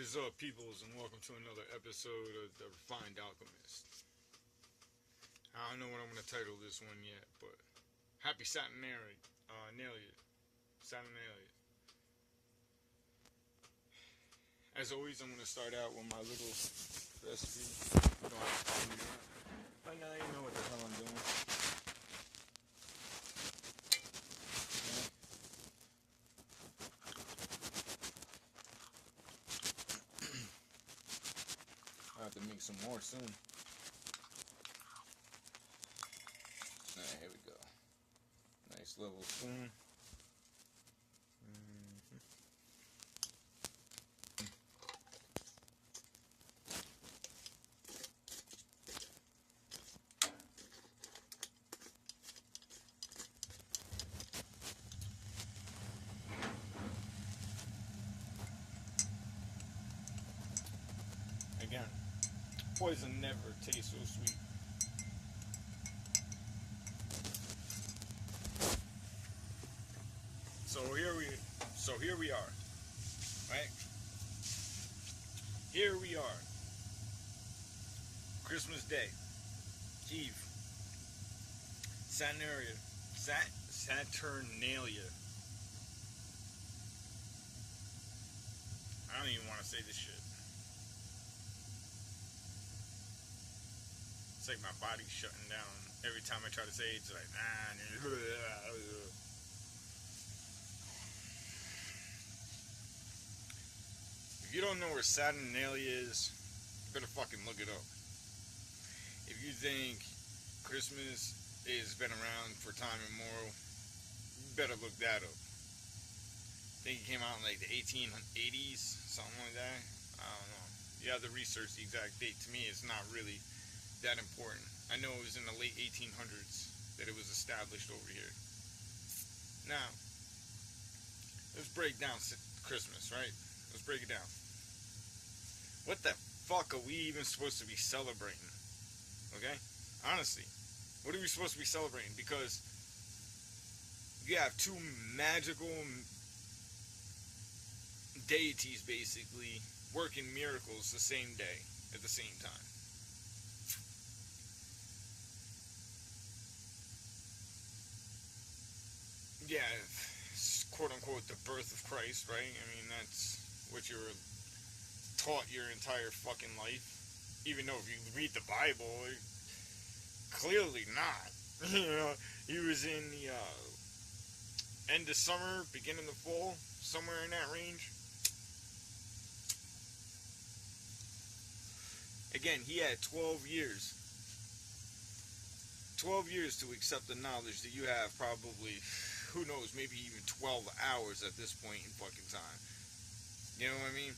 What is up, peoples, and welcome to another episode of The Refined Alchemist. I don't know what I'm going to title this one yet, but Happy Satunalia. Satunalia. As always, I'm going to start out with my little recipe. You don't have to follow me around. But now you know what the hell I'm doing. I'll have to make some more soon. Alright, here we go. Nice little spoon. Again, poison never tastes so sweet. So here we are, right? Here we are. Christmas Day, Eve. Saturnalia. I don't even want to say this shit. It's like my body's shutting down. Every time I try to say it, it's like, If you don't know where Satunalia is, you better fucking look it up. If you think Christmas has been around for time immemorial, you better look that up. I think it came out in like the 1880s, something like that. I don't know. You have to research the exact date. To me, it's not really that important. I know it was in the late 1800s that it was established over here. Now, let's break down Christmas, right? Let's break it down. What the fuck are we even supposed to be celebrating? Okay? Honestly, what are we supposed to be celebrating? Because you have two magical deities basically working miracles the same day at the same time. Yeah, quote unquote the birth of Christ, right? I mean, that's what you're taught your entire fucking life. Even though if you read the Bible, clearly not. You know, he was in the end of summer, beginning of fall, somewhere in that range. Again, he had 12 years. 12 years to accept the knowledge that you have probably, who knows, maybe even 12 hours at this point in fucking time. You know what I mean?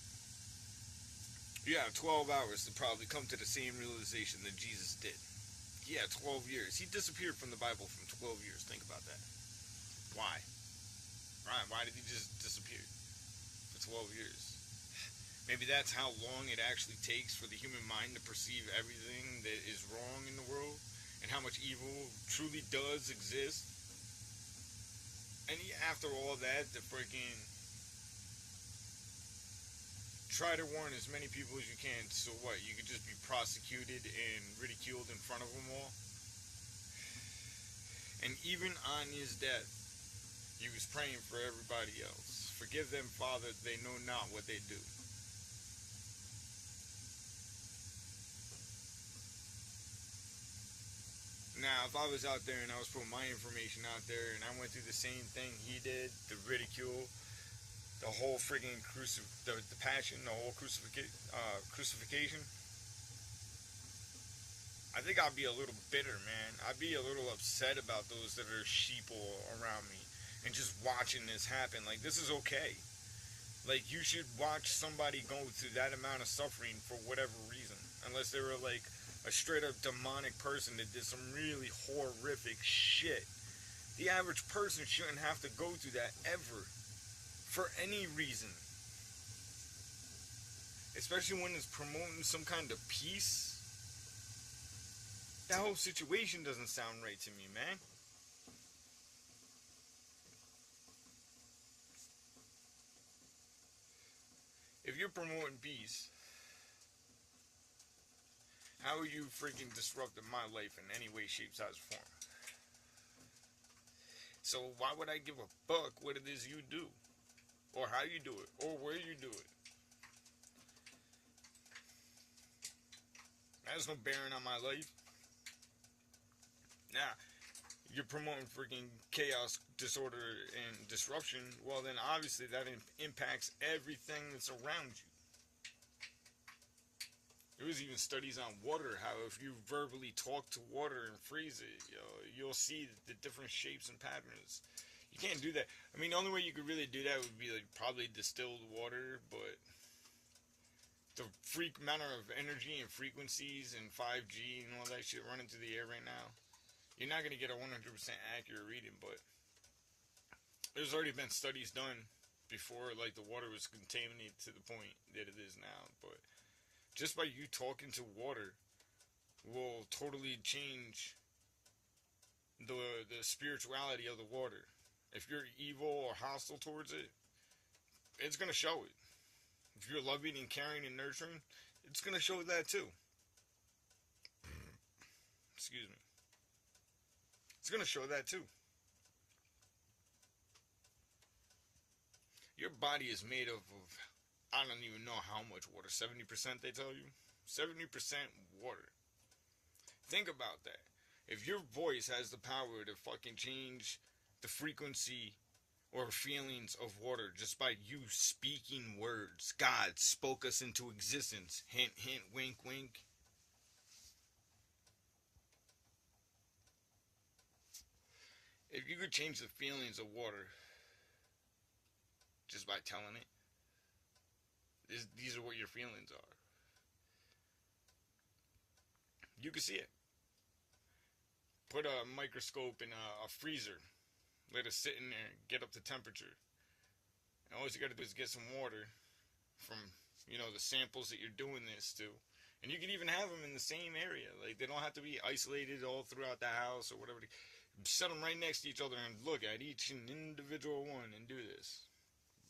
You have 12 hours to probably come to the same realization that Jesus did. He had 12 years. He disappeared from the Bible from 12 years. Think about that. Why? Right? Why did he just disappear for 12 years? Maybe that's how long it actually takes for the human mind to perceive everything that is wrong in the world and how much evil truly does exist. And after all that, to freaking try to warn as many people as you can. So what? You could just be prosecuted and ridiculed in front of them all. And even on his death, he was praying for everybody else. Forgive them, Father, they know not what they do. Now, if I was out there and I was putting my information out there and I went through the same thing he did, the ridicule, the whole friggin' the passion, the whole crucifixion, I think I'd be a little bitter, man. I'd be a little upset about those that are sheeple around me and just watching this happen. Like, this is okay. Like, you should watch somebody go through that amount of suffering for whatever reason. Unless they were, like, a straight-up demonic person that did some really horrific shit. The average person shouldn't have to go through that ever. For any reason. Especially when it's promoting some kind of peace. That whole situation doesn't sound right to me, man. If you're promoting peace, how are you freaking disrupting my life in any way, shape, size, or form? So why would I give a fuck what it is you do? Or how you do it? Or where you do it? That has no bearing on my life. Now, you're promoting freaking chaos, disorder, and disruption. Well, then obviously that impacts everything that's around you. There was even studies on water, how if you verbally talk to water and freeze it, you'll see the different shapes and patterns. You can't do that. I mean, the only way you could really do that would be like probably distilled water, but the freak amount of energy and frequencies and 5G and all that shit running through the air right now, you're not going to get a 100% accurate reading, but there's already been studies done before, like the water was contaminated to the point that it is now, but just by you talking to water will totally change the spirituality of the water. If you're evil or hostile towards it, it's going to show it. If you're loving and caring and nurturing, it's going to show that too. Excuse me. It's going to show that too. Your body is made of I don't even know how much water. 70% they tell you? 70% water. Think about that. If your voice has the power to fucking change the frequency or feelings of water just by you speaking words. God spoke us into existence. Hint, hint, wink, wink. If you could change the feelings of water just by telling it, these are what your feelings are. You can see it. Put a microscope in a freezer. Let it sit in there, get up to temperature. And all you got to do is get some water from, the samples that you're doing this to. And you can even have them in the same area. Like, they don't have to be isolated all throughout the house or whatever. Set them right next to each other and look at each individual one and do this.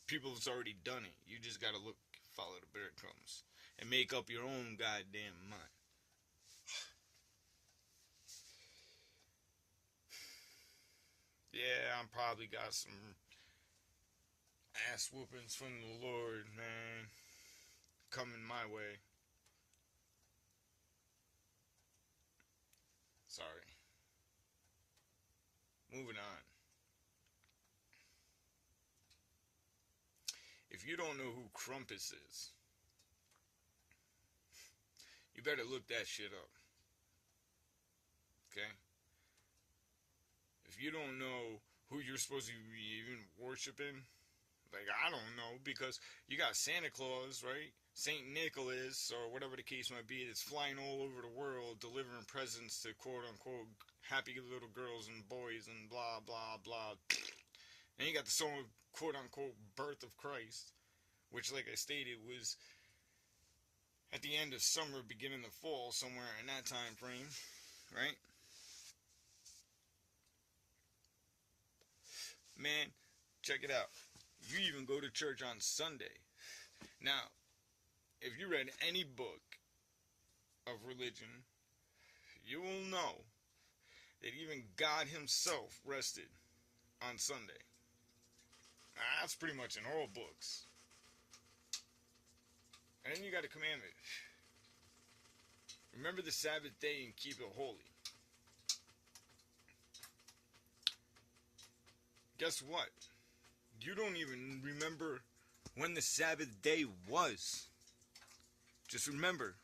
People have already done it. You just got to look, follow the breadcrumbs, and make up your own goddamn mind. Yeah, I'm probably got some ass whoopings from the Lord, man, coming my way. Sorry. Moving on. If you don't know who Krumpus is, you better look that shit up. Okay? If you don't know who you're supposed to be even worshiping, like, I don't know, because you got Santa Claus, right? St. Nicholas, or whatever the case might be, that's flying all over the world, delivering presents to quote-unquote happy little girls and boys and blah, blah, blah. And you got the song, quote-unquote, birth of Christ, which, like I stated, was at the end of summer, beginning of fall, somewhere in that time frame, right? Man, check it out. You even go to church on Sunday. Now, if you read any book of religion, you will know that even God himself rested on Sunday. That's pretty much in all books. And then you got a commandment. Remember the Sabbath day and keep it holy. Guess what? You don't even remember when the Sabbath day was. Just remember,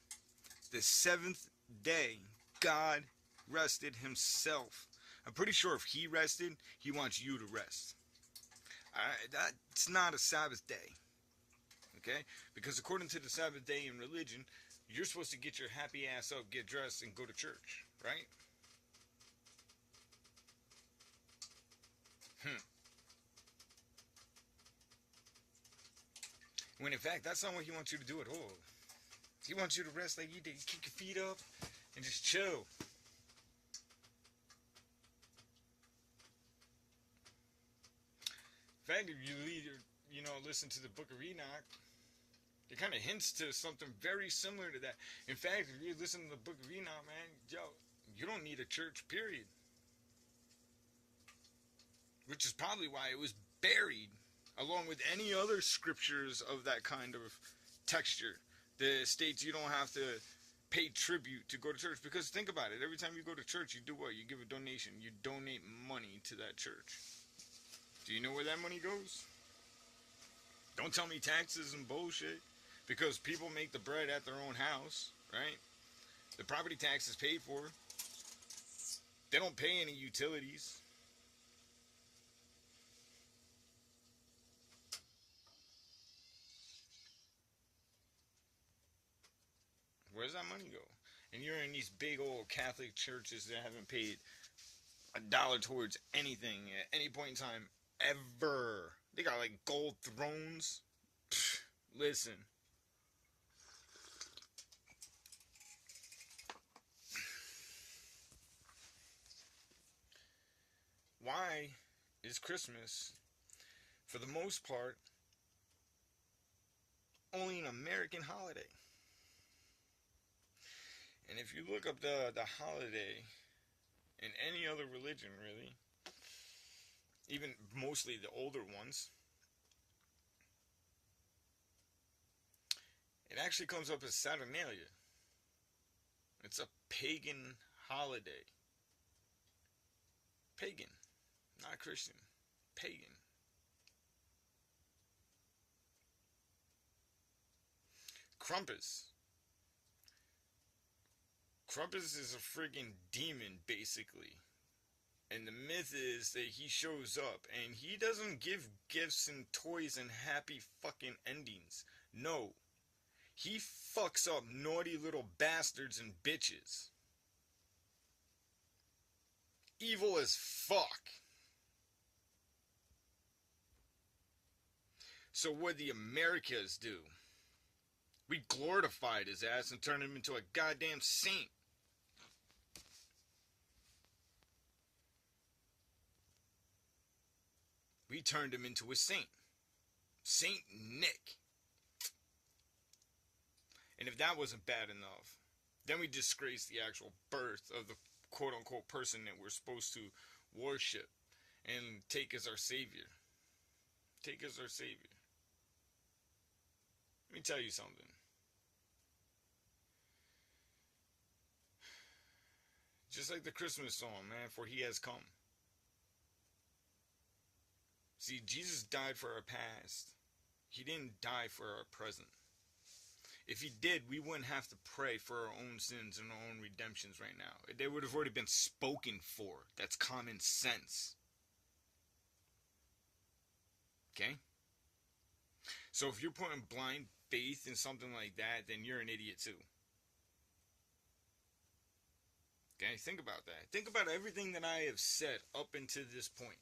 the seventh day, God rested himself. I'm pretty sure if he rested, he wants you to rest. That's not a Sabbath day. Okay? Because according to the Sabbath day in religion, you're supposed to get your happy ass up, get dressed, and go to church. Right? When in fact, that's not what he wants you to do at all. He wants you to rest like you did. Kick your feet up and just chill. In fact, if you listen to the book of Enoch, It kind of hints to something very similar to that. In fact, if you listen to the Book of Enoch, man, yo, you don't need a church, period. Which is probably why it was buried, along with any other scriptures of that kind of texture. The states you don't have to pay tribute to go to church. Because think about it, every time you go to church, you do what? You give a donation. You donate money to that church. Do you know where that money goes? Don't tell me taxes and bullshit. Because people make the bread at their own house, right? The property tax is paid for. They don't pay any utilities. Where does that money go? And you're in these big old Catholic churches that haven't paid $1 towards anything at any point in time ever. They got like gold thrones. Pfft, listen. Why is Christmas, for the most part, only an American holiday? And if you look up the holiday in any other religion, really, even mostly the older ones, it actually comes up as Saturnalia. It's a pagan holiday. Pagan, not Christian. Pagan. Krumpus. Krumpus is a friggin' demon, basically. And the myth is that he shows up and he doesn't give gifts and toys and happy fucking endings. No. He fucks up naughty little bastards and bitches. Evil as fuck. So what the Americas do? We glorified his ass and turned him into a goddamn saint. We turned him into a saint. Saint Nick. And if that wasn't bad enough, then we disgraced the actual birth of the quote-unquote person that we're supposed to worship and take as our savior. Take as our savior. Let me tell you something. Just like the Christmas song, man, for he has come. See, Jesus died for our past. He didn't die for our present. If he did, we wouldn't have to pray for our own sins and our own redemptions right now. They would have already been spoken for. That's common sense. Okay? So if you're putting blind faith in something like that, then you're an idiot too. Okay? Think about that. Think about everything that I have said up until this point.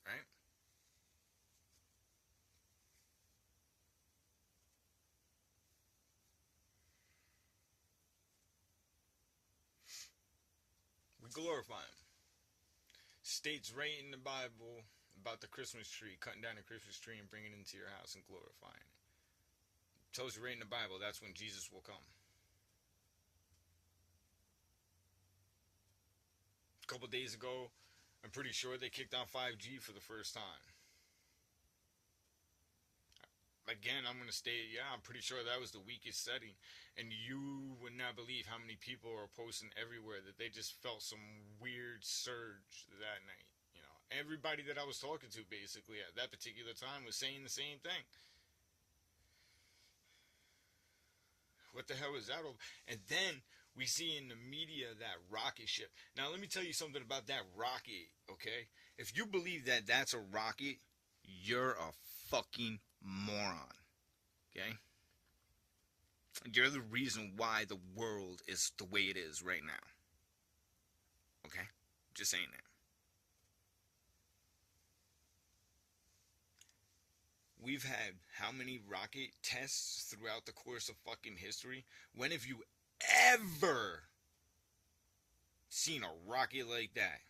Right? We glorify him. States right in the Bible about the Christmas tree, cutting down the Christmas tree and bringing it into your house and glorifying it. It tells you right in the Bible that's when Jesus will come. A couple days ago, I'm pretty sure they kicked on 5G for the first time. Again, I'm going to state, yeah, I'm pretty sure that was the weakest setting. And you would not believe how many people are posting everywhere that they just felt some weird surge that night. You know, everybody that I was talking to basically at that particular time was saying the same thing. What the hell is that? And then we see in the media that rocket ship. Now, let me tell you something about that rocket, okay? If you believe that that's a rocket, you're a fucking moron. Okay? You're the reason why the world is the way it is right now. Okay? Just saying that. We've had how many rocket tests throughout the course of fucking history? When have you ever seen a rocket like that?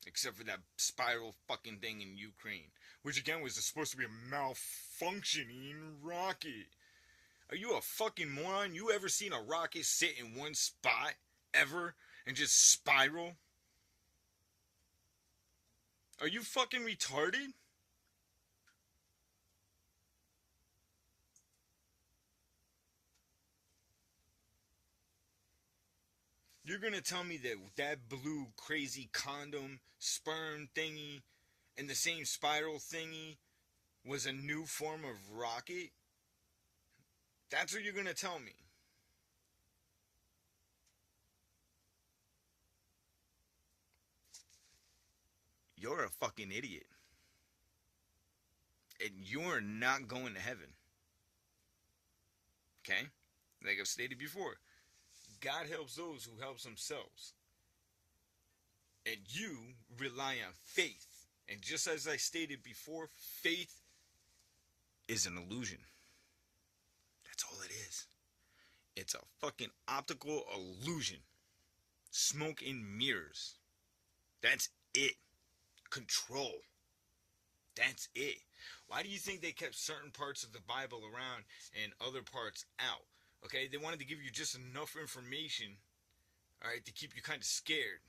Except for that spiral fucking thing in Ukraine. Which again was supposed to be a malfunctioning rocket. Are you a fucking moron? You ever seen a rocket sit in one spot? Ever? And just spiral? Are you fucking retarded? You're gonna tell me that that blue crazy condom sperm thingy and the same spiral thingy was a new form of rocket? That's what you're gonna tell me. You're a fucking idiot. And you're not going to heaven. Okay? Like I've stated before, God helps those who help themselves. And you rely on faith. And just as I stated before, faith is an illusion. That's all it is. It's a fucking optical illusion. Smoke and mirrors. That's it. Control. That's it. Why do you think they kept certain parts of the Bible around and other parts out? Okay, they wanted to give you just enough information, alright, to keep you kind of scared.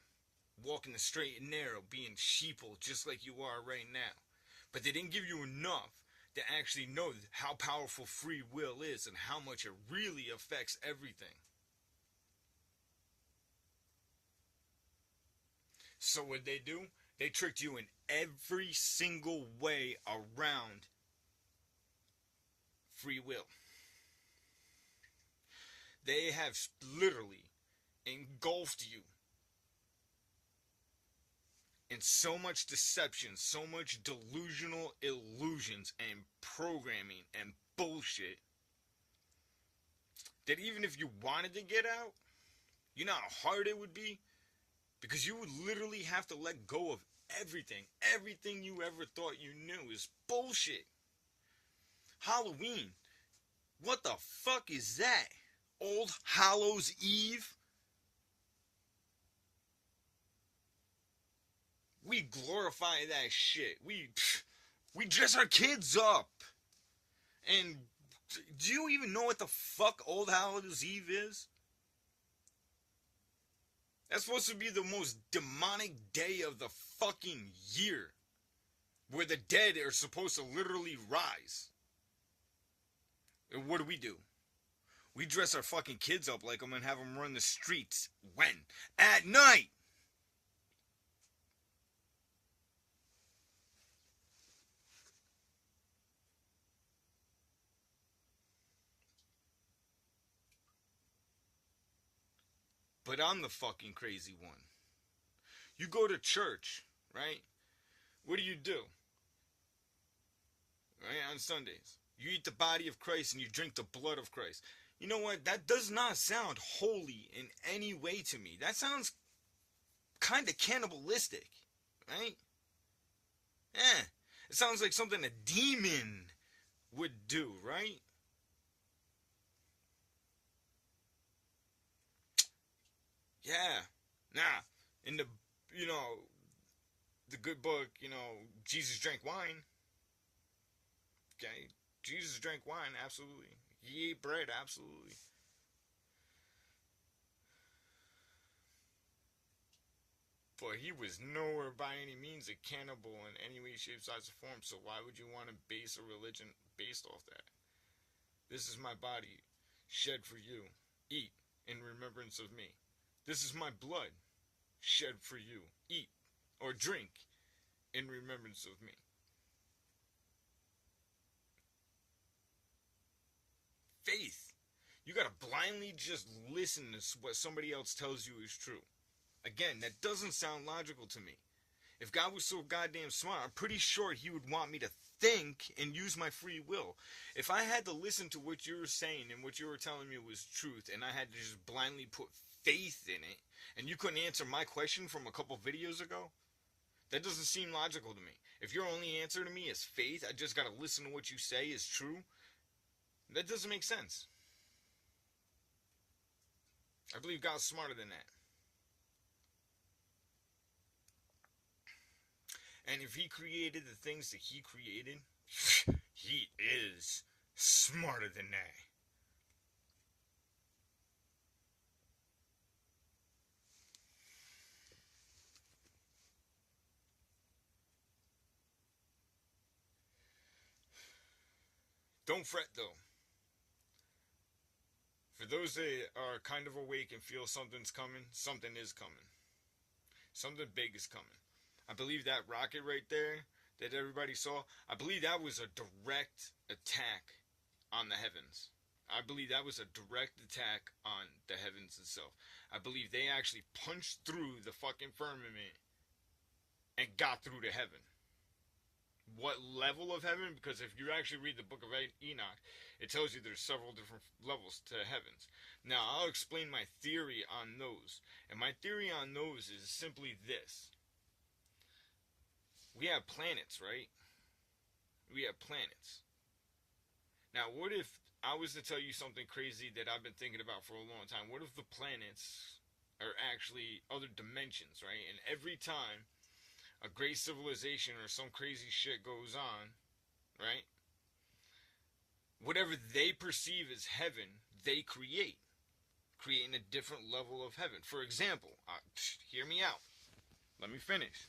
Walking the straight and narrow, being sheeple just like you are right now. But they didn't give you enough to actually know how powerful free will is and how much it really affects everything. So what they do? They tricked you in every single way around free will. They have literally engulfed you in so much deception, so much delusional illusions and programming and bullshit that even if you wanted to get out, you know how hard it would be? Because you would literally have to let go of everything. Everything you ever thought you knew is bullshit. Halloween. What the fuck is that? Old Hallows Eve? We glorify that shit. We dress our kids up. And do you even know what the fuck Old Hallows Eve is? That's supposed to be the most demonic day of the fucking year. Where the dead are supposed to literally rise. And what do? We dress our fucking kids up like them and have them run the streets. When? At night! But I'm the fucking crazy one. You go to church, right? What do? Right, on Sundays. You eat the body of Christ and you drink the blood of Christ. You know what? That does not sound holy in any way to me. That sounds kind of cannibalistic, right? It sounds like something a demon would do, right? Yeah. Nah. In the, the good book, Jesus drank wine. Okay. Jesus drank wine, absolutely. He ate bread, absolutely. But he was nowhere by any means a cannibal in any way, shape, size, or form. So why would you want to base a religion based off that? This is my body, shed for you. Eat in remembrance of me. This is my blood, shed for you. Eat or drink in remembrance of me. Faith. You gotta blindly just listen to what somebody else tells you is true. Again, that doesn't sound logical to me. If God was so goddamn smart, I'm pretty sure he would want me to think and use my free will. If I had to listen to what you were saying and what you were telling me was truth, and I had to just blindly put faith in it, and you couldn't answer my question from a couple videos ago, that doesn't seem logical to me. If your only answer to me is faith, I just gotta listen to what you say is true, that doesn't make sense. I believe God's smarter than that. And if he created the things that he created, he is smarter than that. Don't fret though. For those that are kind of awake and feel something's coming, something is coming. Something big is coming. I believe that rocket right there that everybody saw, I believe that was a direct attack on the heavens. I believe that was a direct attack on the heavens itself. I believe they actually punched through the fucking firmament and got through to heaven. What level of heaven? Because if you actually read the book of Enoch, it tells you there's several different levels to heavens. Now, I'll explain my theory on those. And my theory on those is simply this. We have planets, right? We have planets. Now, what if I was to tell you something crazy that I've been thinking about for a long time? What if the planets are actually other dimensions, right? And every time a great civilization or some crazy shit goes on, right? Whatever they perceive as heaven, they creating a different level of heaven. For example, hear me out. Let me finish.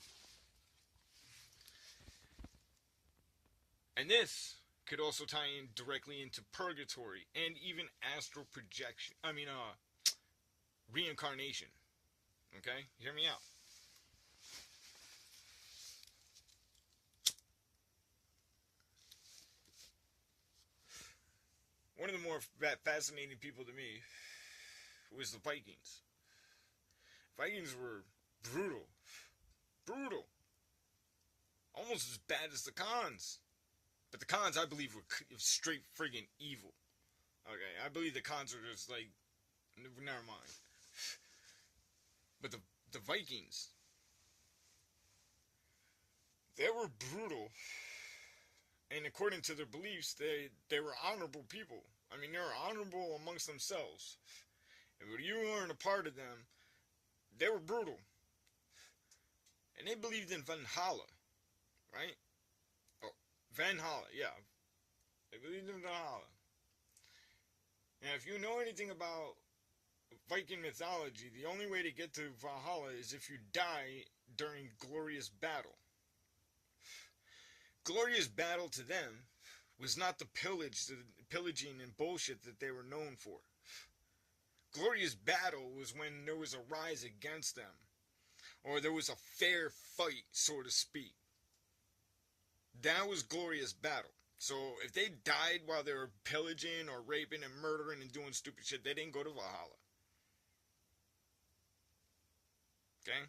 And this could also tie in directly into purgatory and even astral projection. Reincarnation. Okay? Hear me out. One of the more fascinating people to me was the Vikings. Vikings were brutal. Brutal. Almost as bad as the Khans. But the Khans, I believe, were straight friggin' evil. Okay, I believe the Khans were just like, never mind. But the Vikings, they were brutal. And according to their beliefs, they were honorable people. I mean, they were honorable amongst themselves. And when you weren't a part of them, they were brutal. And they believed in Valhalla, right? Oh, Valhalla, yeah. They believed in Valhalla. And if you know anything about Viking mythology, the only way to get to Valhalla is if you die during glorious battle. Glorious battle to them was not the pillaging and bullshit that they were known for. Glorious battle was when there was a rise against them, or there was a fair fight, so to speak. That was glorious battle. So if they died while they were pillaging or raping and murdering and doing stupid shit, they didn't go to Valhalla. Okay?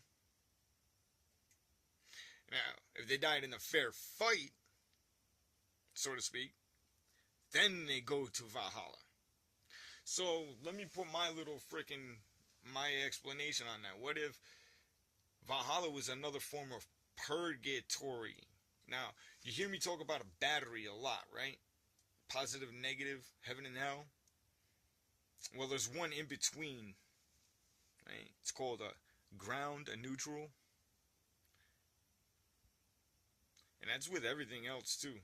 Now, if they died in a fair fight, so to speak, then they go to Valhalla. So, let me put my explanation on that. What if Valhalla was another form of purgatory? Now, you hear me talk about a battery a lot, right? Positive, negative, heaven and hell. Well, there's one in between, right? It's called a ground, a neutral. And that's with everything else too.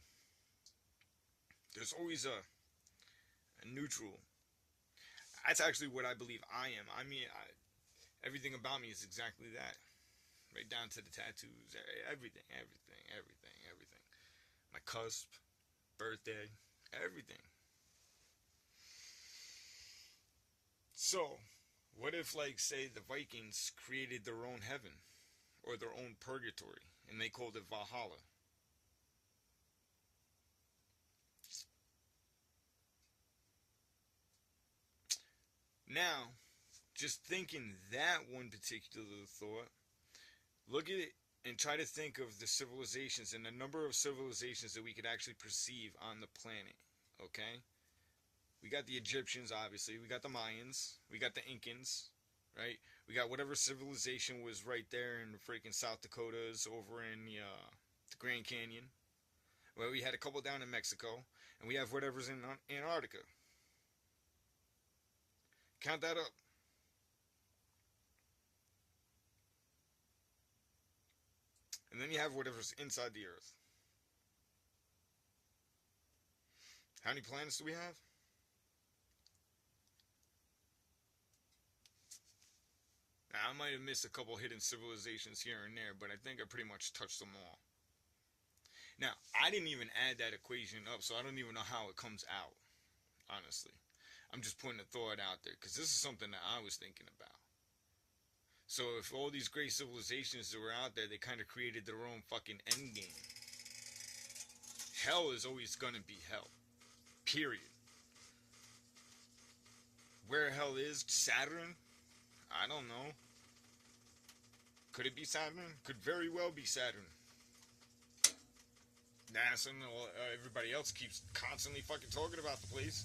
There's always a neutral. That's actually what I believe I am. I mean, everything about me is exactly that. Right down to the tattoos, everything. My cusp, birthday, everything. So, what if, like, say, the Vikings created their own heaven or their own purgatory and they called it Valhalla? Now, just thinking that one particular thought, look at it and try to think of the civilizations and the number of civilizations that we could actually perceive on the planet. Okay? We got the Egyptians, obviously. We got the Mayans. We got the Incans. Right? We got whatever civilization was right there in the freaking South Dakotas over in the Grand Canyon. Well, we had a couple down in Mexico. And we have whatever's in Antarctica. Count that up. And then you have whatever's inside the Earth. How many planets do we have? Now, I might have missed a couple hidden civilizations here and there, but I think I pretty much touched them all. Now, I didn't even add that equation up, so I don't even know how it comes out, honestly. I'm just putting a thought out there, because this is something that I was thinking about. So if all these great civilizations that were out there, they kind of created their own fucking endgame. Hell is always going to be hell. Period. Where hell is? Saturn? I don't know. Could it be Saturn? Could very well be Saturn. NASA and everybody else keeps constantly fucking talking about the place.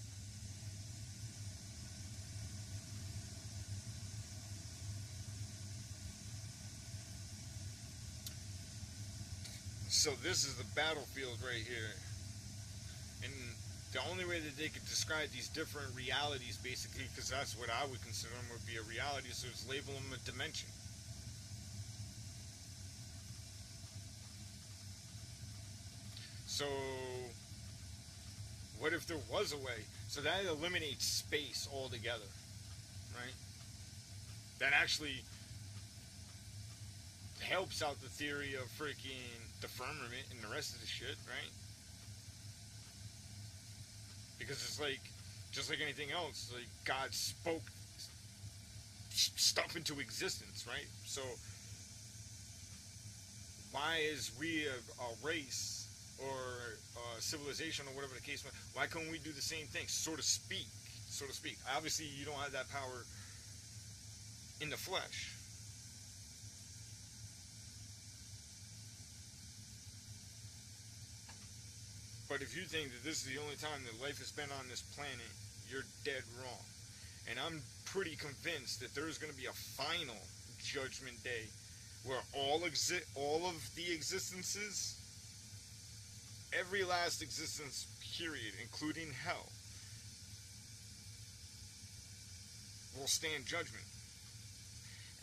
So this is the battlefield right here. And the only way that they could describe these different realities, basically, because that's what I would consider them, would be a reality, so just label them a dimension. So, what if there was a way? So that eliminates space altogether, right? That actually helps out the theory of freaking the firmament and the rest of the shit, right? Because it's like, just like anything else, like God spoke stuff into existence, right? So why is we a race or a civilization or whatever the case may be, why can't we do the same thing, so to speak? Obviously you don't have that power in the flesh. But if you think that this is the only time that life has been on this planet, you're dead wrong. And I'm pretty convinced that there's going to be a final judgment day where all of the existences, every last existence, period, including hell, will stand judgment.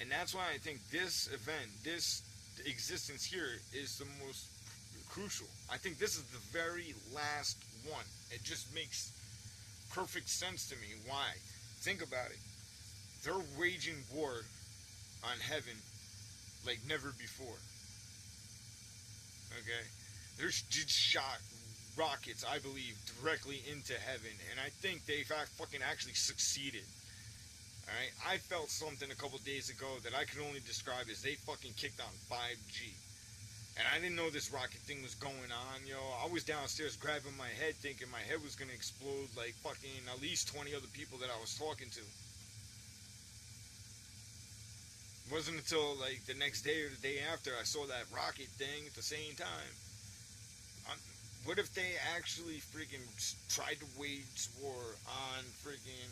And that's why I think this event, this existence here, is the most crucial. I think this is the very last one. It just makes perfect sense to me. Why? Think about it. They're waging war on heaven like never before. Okay? They're just shot rockets, I believe, directly into heaven, and I think they've fucking actually succeeded. Alright? I felt something a couple days ago that I could only describe as they fucking kicked on 5G. And I didn't know this rocket thing was going on, yo. I was downstairs grabbing my head thinking my head was going to explode like fucking at least 20 other people that I was talking to. It wasn't until like the next day or the day after I saw that rocket thing at the same time. What if they actually freaking tried to wage war on freaking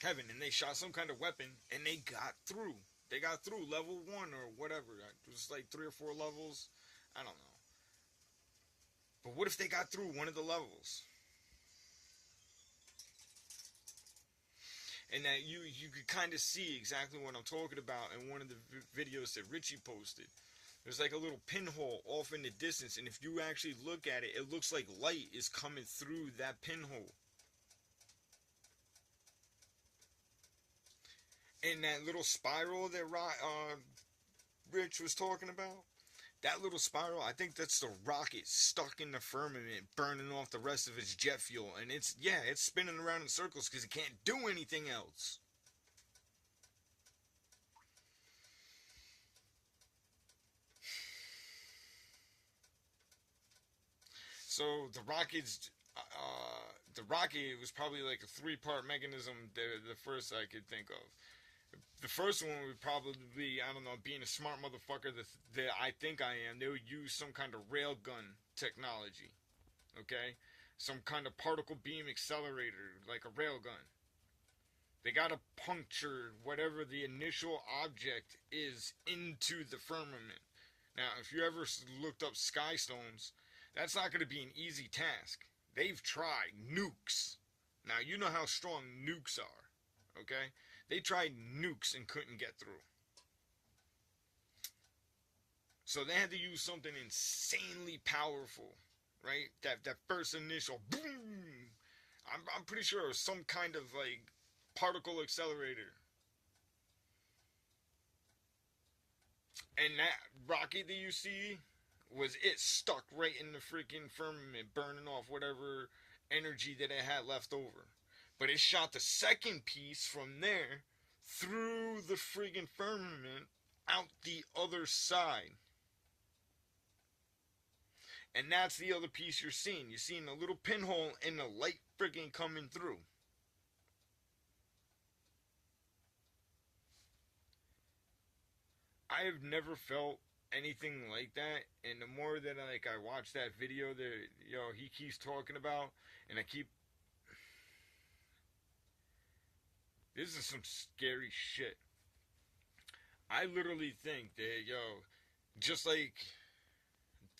heaven and they shot some kind of weapon and they got through? They got through level 1 or whatever. It was like 3 or 4 levels. I don't know. But what if they got through one of the levels? And that you could kind of see exactly what I'm talking about in one of the videos that Richie posted. There's like a little pinhole off in the distance. And if you actually look at it, it looks like light is coming through that pinhole. And that little spiral that Rich was talking about, that little spiral, I think that's the rocket stuck in the firmament, burning off the rest of its jet fuel. And it's spinning around in circles because it can't do anything else. So the rocket was probably like a 3-part mechanism, the first I could think of. The first one would probably be, I don't know, being a smart motherfucker that I think I am, they would use some kind of railgun technology, okay? Some kind of particle beam accelerator, like a railgun. They gotta puncture whatever the initial object is into the firmament. Now, if you ever looked up sky stones, that's not going to be an easy task. They've tried nukes. Now, you know how strong nukes are, okay? They tried nukes and couldn't get through. So they had to use something insanely powerful, right? That first initial boom. I'm pretty sure it was some kind of like particle accelerator. And that rocket that you see was it stuck right in the freaking firmament, burning off whatever energy that it had left over. But it shot the second piece from there through the friggin' firmament out the other side. And that's the other piece you're seeing. You're seeing a little pinhole and the light friggin' coming through. I have never felt anything like that, and the more that I watch that video that he keeps talking about, and I keep, this is some scary shit. I literally think that just like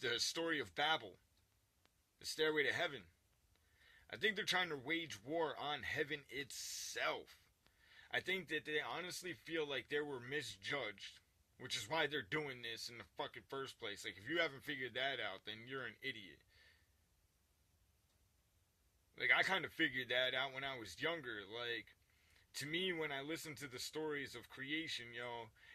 the story of Babel, the stairway to heaven, I think they're trying to wage war on heaven itself. I think that they honestly feel like they were misjudged, which is why they're doing this in the fucking first place. Like, if you haven't figured that out, then you're an idiot. Like, I kind of figured that out when I was younger. Like, to me, when I listen to the stories of creation,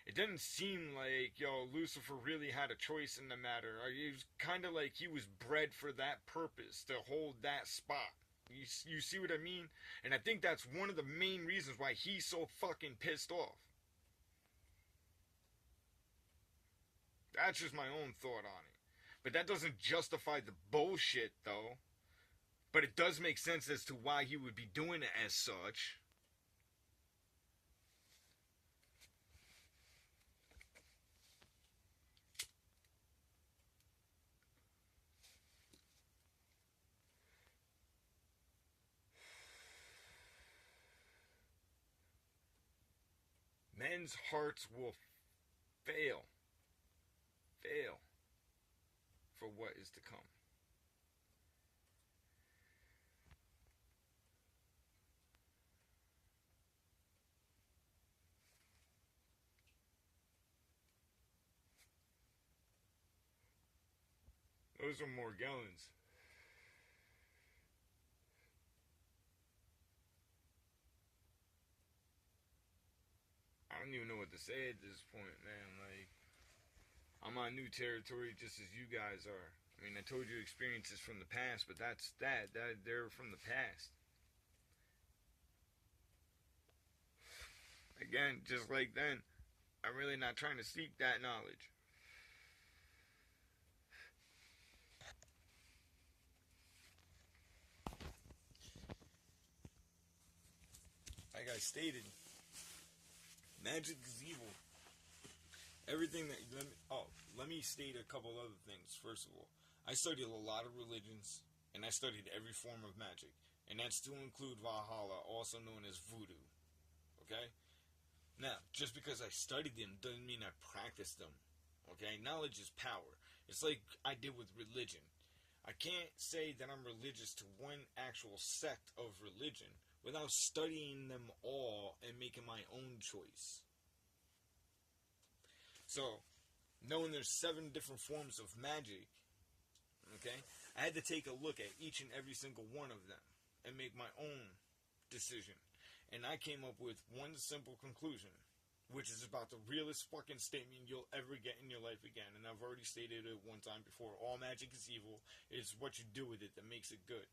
it didn't seem like, Lucifer really had a choice in the matter. It was kind of like he was bred for that purpose, to hold that spot. You see what I mean? And I think that's one of the main reasons why he's so fucking pissed off. That's just my own thought on it. But that doesn't justify the bullshit, though. But it does make sense as to why he would be doing it as such. Men's hearts will fail for what is to come. Those are Morgellons. I don't even know what to say at this point, man. Like, I'm on new territory just as you guys are. I mean, I told you experiences from the past, but that's that. They're from the past. Again, just like then, I'm really not trying to seek that knowledge. Like I stated, magic is evil. Everything that let me state a couple other things. First of all, I studied a lot of religions, and I studied every form of magic, and that's to include Valhalla, also known as voodoo. Okay. Now, just because I studied them doesn't mean I practiced them. Okay, knowledge is power. It's like I did with religion. I can't say that I'm religious to one actual sect of religion without studying them all and making my own choice. So, knowing there's 7 different forms of magic, okay, I had to take a look at each and every single one of them and make my own decision. And I came up with one simple conclusion, which is about the realest fucking statement you'll ever get in your life again. And I've already stated it one time before. All magic is evil. It's what you do with it that makes it good.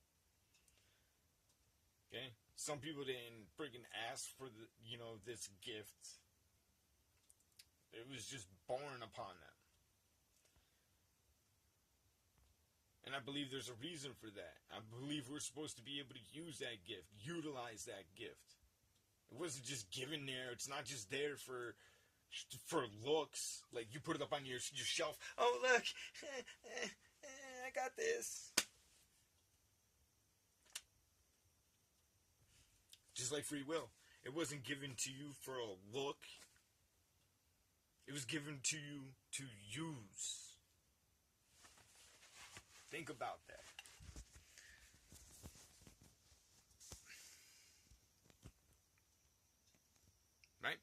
Okay? Some people didn't freaking ask for this gift. It was just born upon them. And I believe there's a reason for that. I believe we're supposed to be able to use that gift, utilize that gift. It wasn't just given there. It's not just there for looks. Like, you put it up on your shelf. Oh, look. I got this. Just like free will. It wasn't given to you for a look. It was given to you to use. Think about that. Right?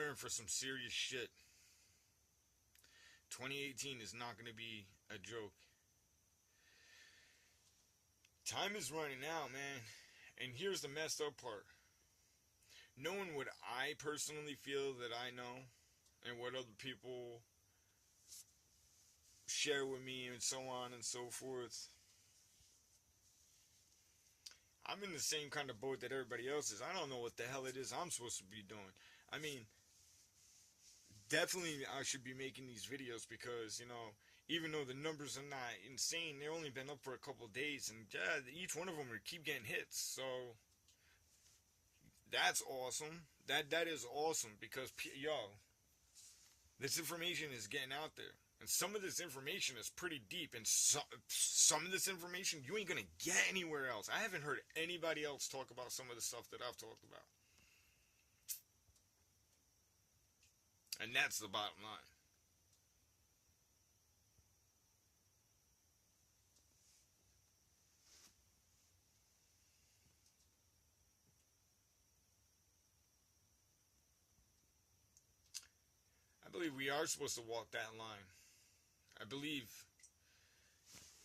preparing for some serious shit. 2018 is not going to be a joke. Time is running out, man. And here's the messed up part. Knowing what I personally feel that I know, and what other people share with me, and so on and so forth, I'm in the same kind of boat that everybody else is. I don't know what the hell it is I'm supposed to be doing. I mean, definitely I should be making these videos because, you know, even though the numbers are not insane, they've only been up for a couple of days, and yeah, each one of them keep getting hits. So that's awesome. That is awesome because, yo, this information is getting out there. And some of this information is pretty deep, and some of this information you ain't gonna get anywhere else. I haven't heard anybody else talk about some of the stuff that I've talked about. And that's the bottom line. I believe we are supposed to walk that line. I believe,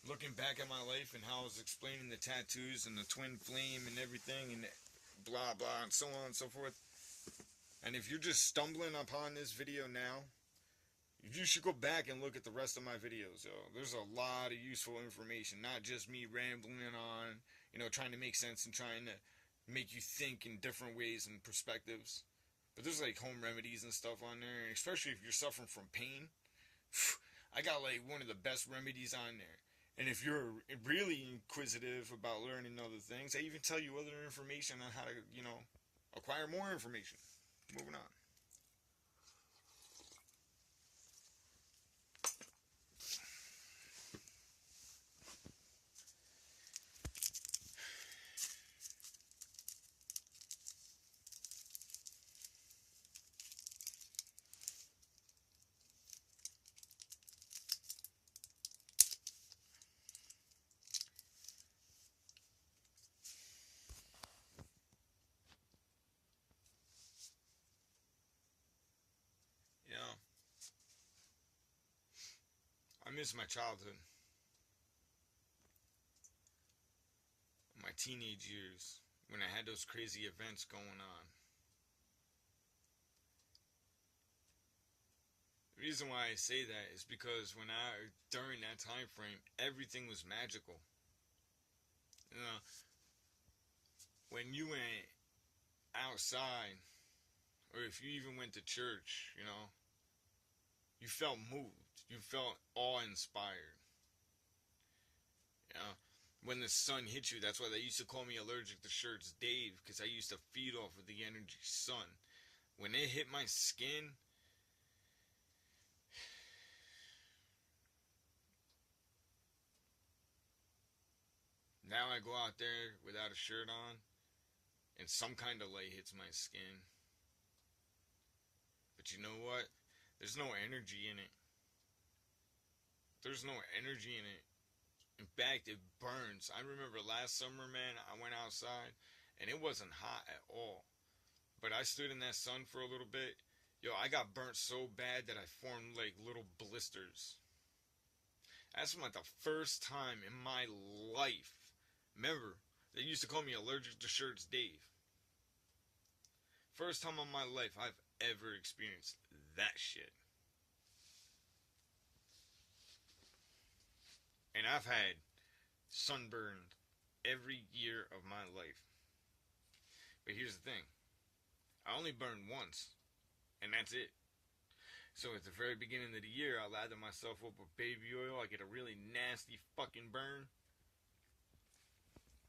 looking back at my life and how I was explaining the tattoos and the twin flame and everything and blah blah and so on and so forth, and if you're just stumbling upon this video now, you should go back and look at the rest of my videos, yo. There's a lot of useful information, not just me rambling on, you know, trying to make sense and trying to make you think in different ways and perspectives. But there's like home remedies and stuff on there, and especially if you're suffering from pain, I got like one of the best remedies on there. And if you're really inquisitive about learning other things, I even tell you other information on how to, you know, acquire more information. Moving on. Yeah. I miss my childhood. My teenage years. When I had those crazy events going on. The reason why I say that is because during that time frame, everything was magical. You know, when you went outside, or if you even went to church, you know, you felt moved. You felt awe-inspired. You know, when the sun hit you, that's why they used to call me allergic to shirts Dave, because I used to feed off of the energy sun. When it hit my skin, now I go out there without a shirt on, and some kind of light hits my skin. But you know what? There's no energy in it. There's no energy in it. In fact, it burns. I remember last summer, man, I went outside, and it wasn't hot at all. But I stood in that sun for a little bit. Yo, I got burnt so bad that I formed like little blisters. That's like the first time in my life. Remember, they used to call me allergic to shirts Dave. First time in my life I've ever experienced that shit. And I've had sunburn every year of my life. But here's the thing. I only burned once. And that's it. So at the very beginning of the year, I lather myself up with baby oil. I get a really nasty fucking burn.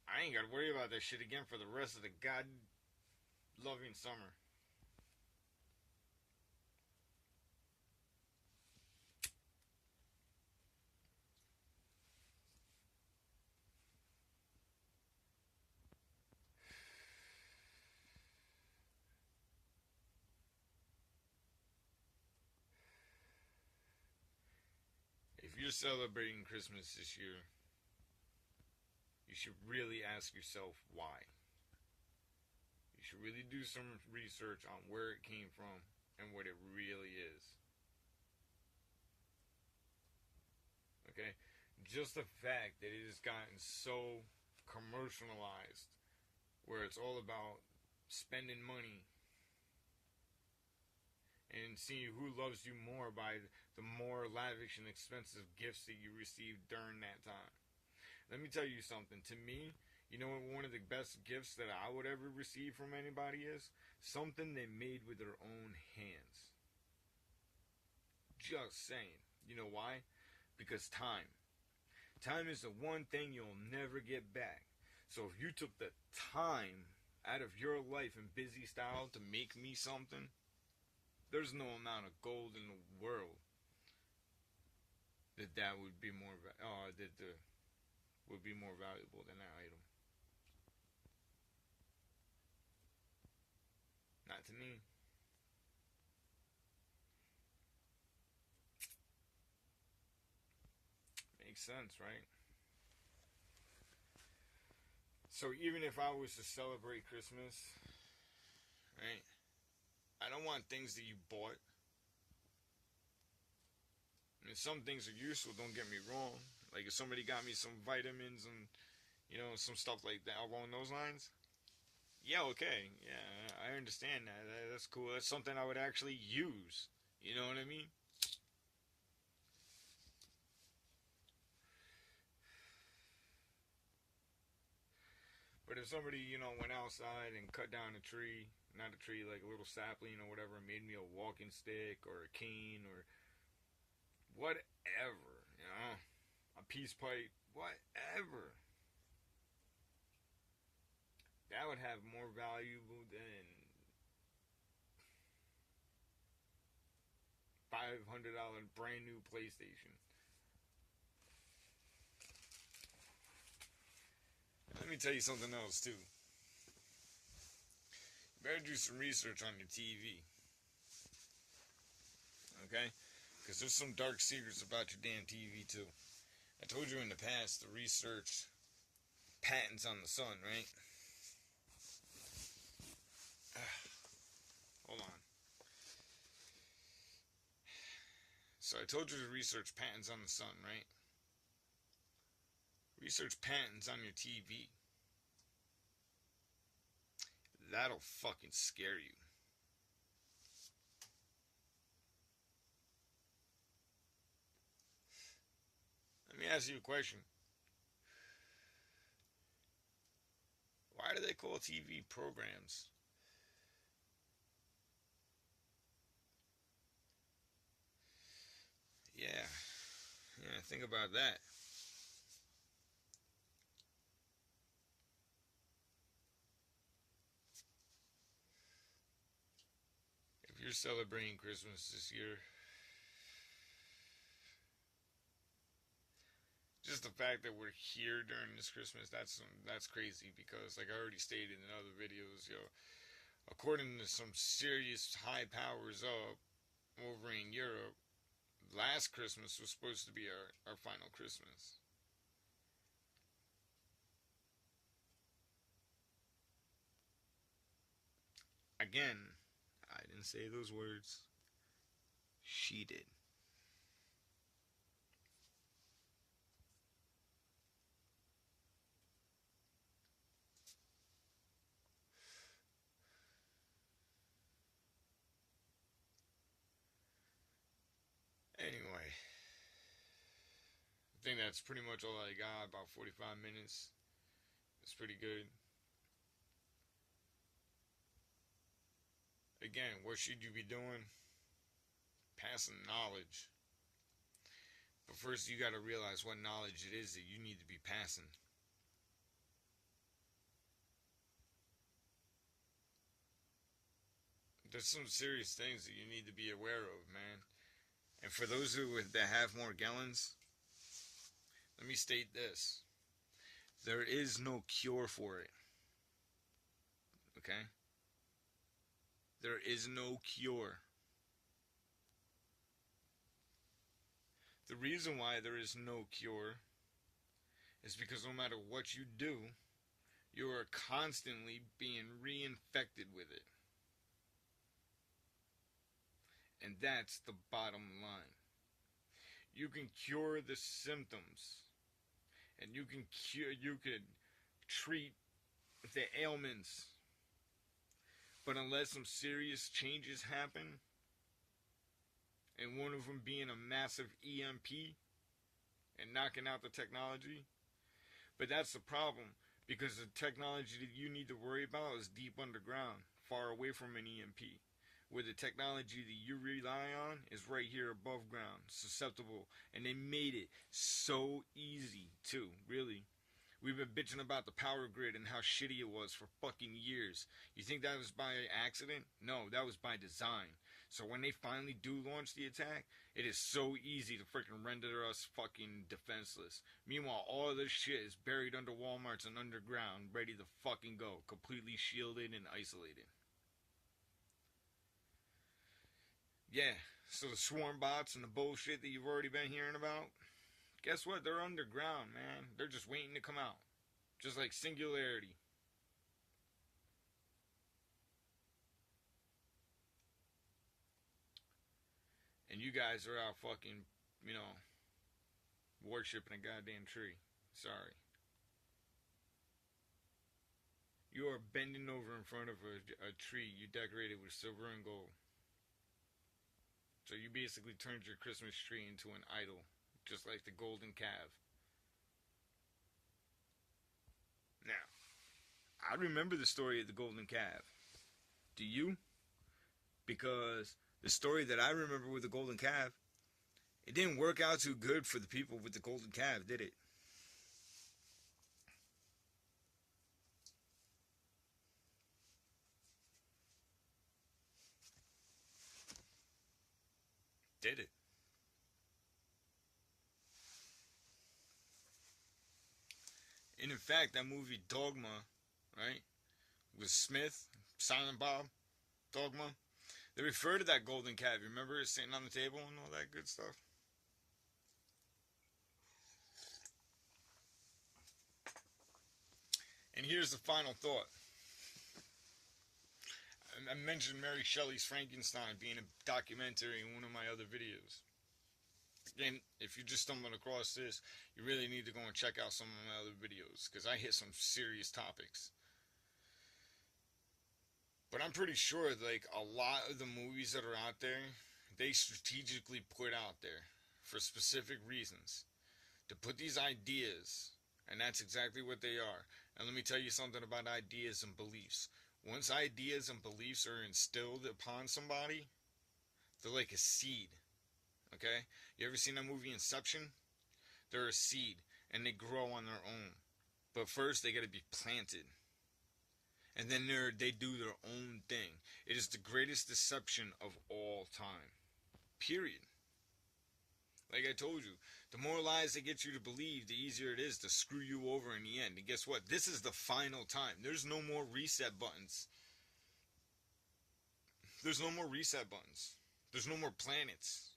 I ain't gotta worry about that shit again for the rest of the God-loving summer. If you're celebrating Christmas this year, you should really ask yourself why. You should really do some research on where it came from and what it really is. Okay? Just the fact that it has gotten so commercialized, where it's all about spending money and seeing who loves you more by the more lavish and expensive gifts that you receive during that time. Let me tell you something. To me, you know what one of the best gifts that I would ever receive from anybody is? Something they made with their own hands. Just saying. You know why? Because time. Time is the one thing you'll never get back. So if you took the time out of your life in busy style to make me something, there's no amount of gold in the world that would be more would be more valuable than that item. Not to me. Makes sense, right? So even if I was to celebrate Christmas, right? I don't want things that you bought. I mean, some things are useful, don't get me wrong. Like if somebody got me some vitamins and, you know, some stuff like that along those lines. Yeah, okay. Yeah, I understand that. That's cool. That's something I would actually use. You know what I mean? But if somebody, you know, went outside and cut down a tree, not a tree, like a little sapling or whatever, and made me a walking stick or a cane or whatever, you know, a peace pipe, whatever, that would have more value than $500 brand new PlayStation. Let me tell you something else too. You better do some research on your TV, okay? Because there's some dark secrets about your damn TV too. I told you in the past to research patents on the sun, right? Hold on. So I told you to research patents on the sun, right? Research patents on your TV. That'll fucking scare you. Let me ask you a question. Why do they call TV programs? Yeah. Yeah, think about that. If you're celebrating Christmas this year, just the fact that we're here during this Christmas, that's crazy because, like I already stated in other videos, yo, according to some serious high powers up over in Europe, last Christmas was supposed to be our final Christmas. Again, I didn't say those words. She did. Anyway, I think that's pretty much all I got. About 45 minutes. It's pretty good. Again, what should you be doing? Passing knowledge. But first, you got to realize what knowledge it is that you need to be passing. There's some serious things that you need to be aware of, man. And for those that have Morgellons, let me state this. There is no cure for it. Okay? There is no cure. The reason why there is no cure is because no matter what you do, you are constantly being reinfected with it. And that's the bottom line. You can cure the symptoms, and you can treat the ailments. But unless some serious changes happen, and one of them being a massive EMP and knocking out the technology, but that's the problem, because the technology that you need to worry about is deep underground, far away from an EMP. Where the technology that you rely on is right here above ground, susceptible, and they made it so easy too, really. We've been bitching about the power grid and how shitty it was for fucking years. You think that was by accident? No, that was by design. So when they finally do launch the attack, it is so easy to freaking render us fucking defenseless. Meanwhile, all of this shit is buried under Walmarts and underground, ready to fucking go, completely shielded and isolated. Yeah, so the swarm bots and the bullshit that you've already been hearing about, guess what? They're underground, man. They're just waiting to come out. Just like Singularity. And you guys are out fucking, worshipping a goddamn tree. Sorry. You are bending over in front of a tree you decorated with silver and gold. So you basically turned your Christmas tree into an idol, just like the golden calf. Now, I remember the story of the golden calf. Do you? Because the story that I remember with the golden calf, it didn't work out too good for the people with the golden calf, did it? Did it? And in fact, that movie Dogma, right, with Smith, Silent Bob, Dogma, they refer to that golden calf. You remember it sitting on the table and all that good stuff? And here's the final thought. I mentioned Mary Shelley's Frankenstein being a documentary in one of my other videos. Again, if you just stumbled across this, you really need to go and check out some of my other videos, because I hit some serious topics. But I'm pretty sure, like, a lot of the movies that are out there, they strategically put out there for specific reasons. To put these ideas, and that's exactly what they are. And let me tell you something about ideas and beliefs. Once ideas and beliefs are instilled upon somebody, they're like a seed. Okay? You ever seen that movie Inception? They're a seed, and they grow on their own. But first, they got to be planted. And then they do their own thing. It is the greatest deception of all time. Period. Like I told you, the more lies they get you to believe, the easier it is to screw you over in the end. And guess what? This is the final time. There's no more reset buttons. There's no more reset buttons. There's no more planets.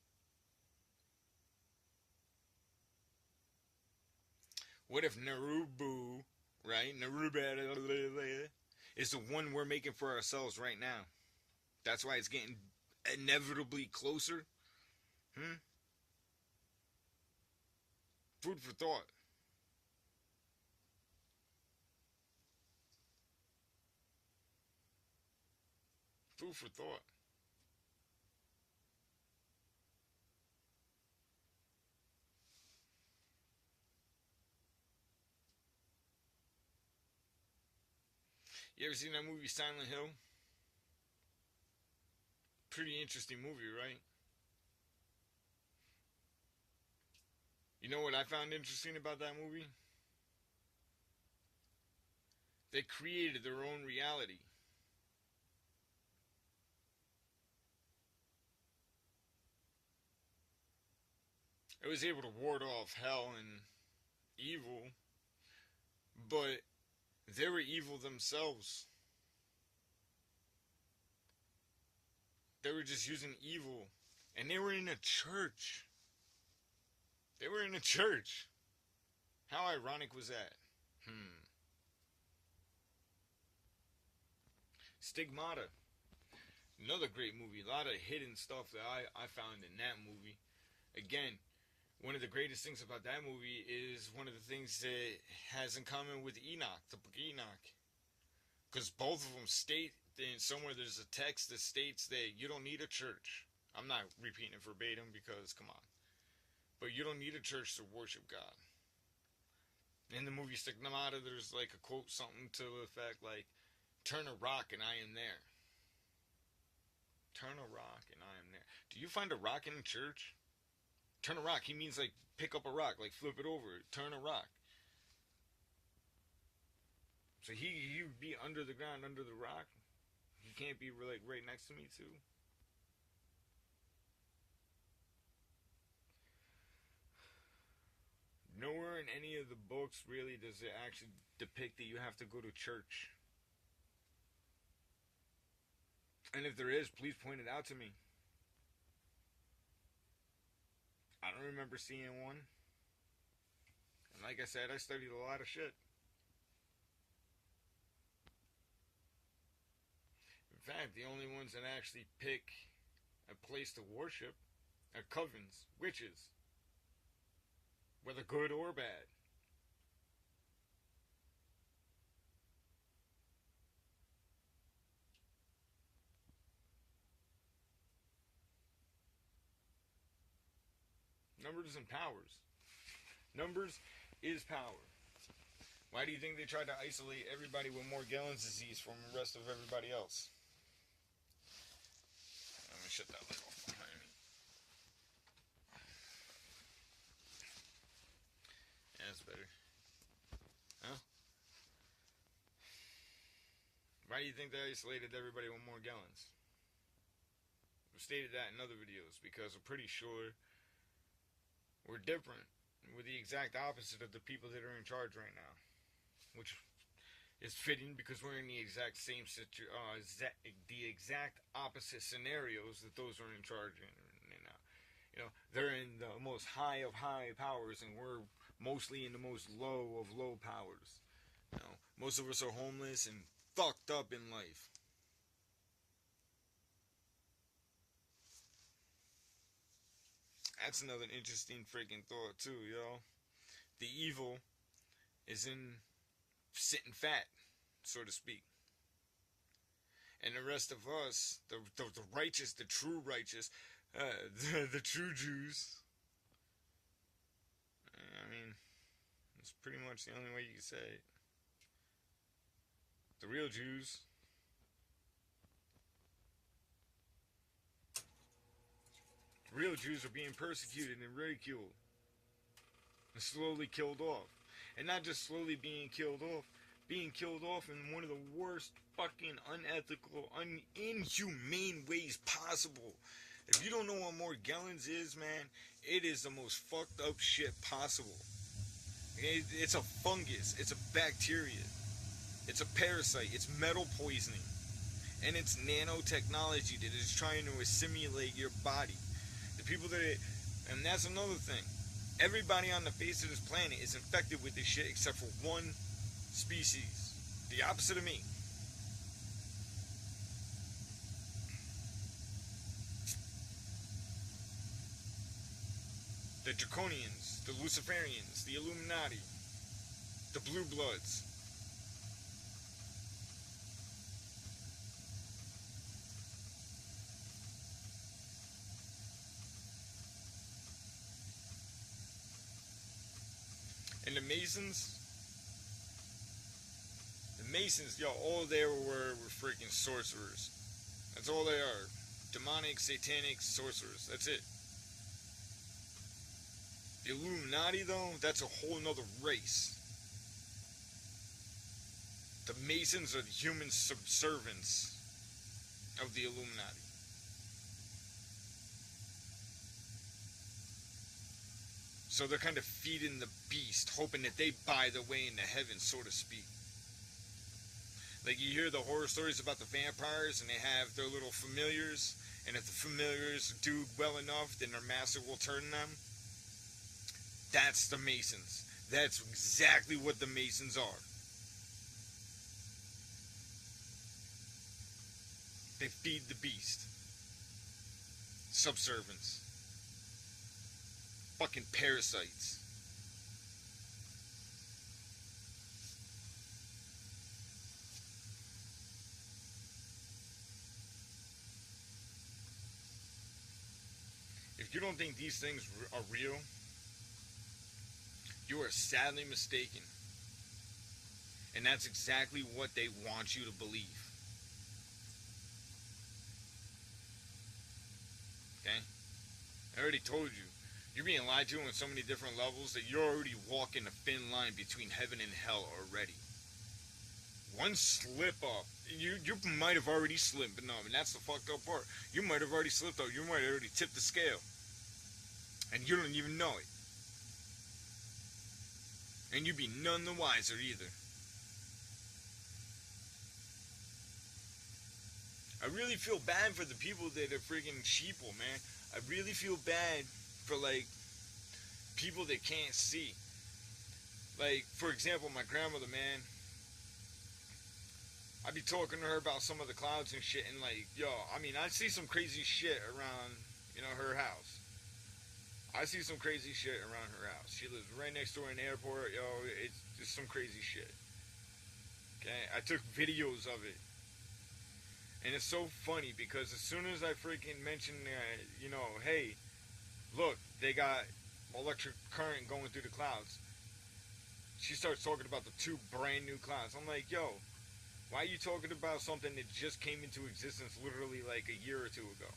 What if Narubu, right? Narubu is the one we're making for ourselves right now. That's why it's getting inevitably closer. Food for thought. Food for thought. You ever seen that movie Silent Hill? Pretty interesting movie, right? You know what I found interesting about that movie? They created their own reality. It was able to ward off hell and evil, but they were evil themselves. They were just using evil. And they were in a church. They were in a church. How ironic was that? Stigmata. Another great movie. A lot of hidden stuff that I found in that movie. Again, one of the greatest things about that movie is one of the things that has in common with Enoch, the book Enoch. Because both of them state, and somewhere there's a text that states that you don't need a church. I'm not repeating it verbatim because, come on. But you don't need a church to worship God. In the movie Stigmata, there's like a quote, something to the effect like, turn a rock and I am there. Turn a rock and I am there. Do you find a rock in a church? Turn a rock. He means like pick up a rock, like flip it over. Turn a rock. So he would be under the ground, under the rock. He can't be like right next to me too. Nowhere in any of the books really does it actually depict that you have to go to church. And if there is, please point it out to me. I don't remember seeing one. And like I said, I studied a lot of shit. In fact, the only ones that actually pick a place to worship are covens, witches. Whether good or bad. Numbers and powers. Numbers is power. Why do you think they tried to isolate everybody with Morgellons disease from the rest of everybody else? I'm gonna shut that light off behind me. Yeah, that's better. Huh? Why do you think they isolated everybody with Morgellons? I've stated that in other videos because I'm pretty sure we're different. We're the exact opposite of the people that are in charge right now. Which is fitting because we're in the exact same the exact opposite scenarios that those are in charge in now. You know, they're in the most high of high powers and we're mostly in the most low of low powers. You know, most of us are homeless and fucked up in life. That's another interesting freaking thought too, yo. The evil is in sitting fat, so to speak. And the rest of us, the righteous, the true righteous, the true Jews, I mean, it's pretty much the only way you can say it. The real Jews. The real Jews are being persecuted and ridiculed. And slowly killed off. And not just slowly being killed off in one of the worst fucking unethical, inhumane ways possible. If you don't know what Morgellons is, man, it is the most fucked up shit possible. It's a fungus. It's a bacteria. It's a parasite. It's metal poisoning. And it's nanotechnology that is trying to assimilate your body. The people and that's another thing. Everybody on the face of this planet is infected with this shit except for one species. The opposite of me. The Draconians, the Luciferians, the Illuminati, the Blue Bloods. And the Masons, yo, all they were freaking sorcerers. That's all they are. Demonic, satanic sorcerers. That's it. The Illuminati, though, that's a whole nother race. The Masons are the human subservients of the Illuminati. So they're kind of feeding the beast, hoping that they buy the way into heaven, so to speak. Like you hear the horror stories about the vampires and they have their little familiars, and if the familiars do well enough, then their master will turn them. That's the Masons. That's exactly what the Masons are. They feed the beast. Subservience. Fucking parasites. If you don't think these things are real, you are sadly mistaken. And that's exactly what they want you to believe. Okay? I already told you. You're being lied to on so many different levels that you're already walking a thin line between heaven and hell already. One slip up, you might have already slipped, but no, I mean, that's the fucked up part. You might have already slipped up. You might have already tipped the scale. And you don't even know it. And you'd be none the wiser either. I really feel bad for the people that are freaking sheeple, man. I really feel bad for, like, people that can't see. Like, for example, my grandmother, man. I'd be talking to her about some of the clouds and shit, and like, yo, I mean, I see some crazy shit around, you know, her house. I see some crazy shit around her house. She lives right next door in an airport, yo, it's just some crazy shit. Okay, I took videos of it. And it's so funny because as soon as I freaking mention, you know, hey, look, they got electric current going through the clouds, she starts talking about the 2 brand new clouds. I'm like, yo, why are you talking about something that just came into existence literally like a year or 2 ago?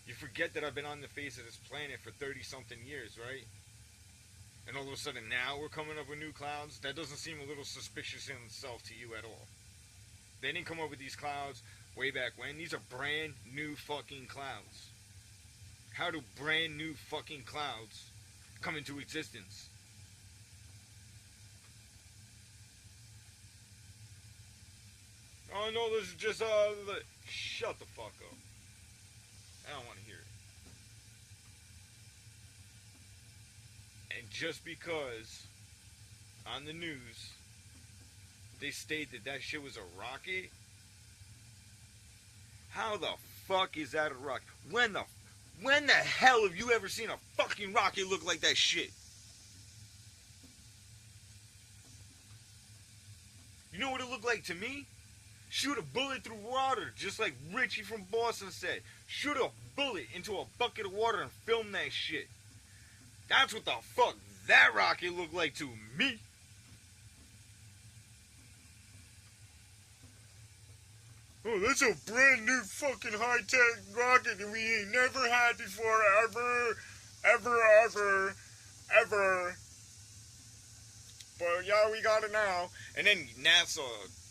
You forget that I've been on the face of this planet for 30-something years, right? And all of a sudden now we're coming up with new clouds? That doesn't seem a little suspicious in itself to you at all. They didn't come up with these clouds way back when. These are brand new fucking clouds. How do brand new fucking clouds come into existence? Oh no, this is just shut the fuck up. I don't want to hear it. And just because on the news they state that shit was a rocket, how the fuck is that a rocket? When the hell have you ever seen a fucking rocket look like that shit? You know what it looked like to me? Shoot a bullet through water, just like Richie from Boston said. Shoot a bullet into a bucket of water and film that shit. That's what the fuck that rocket looked like to me. Oh, that's a brand new fucking high-tech rocket that we ain't never had before, ever. But yeah, we got it now. And then NASA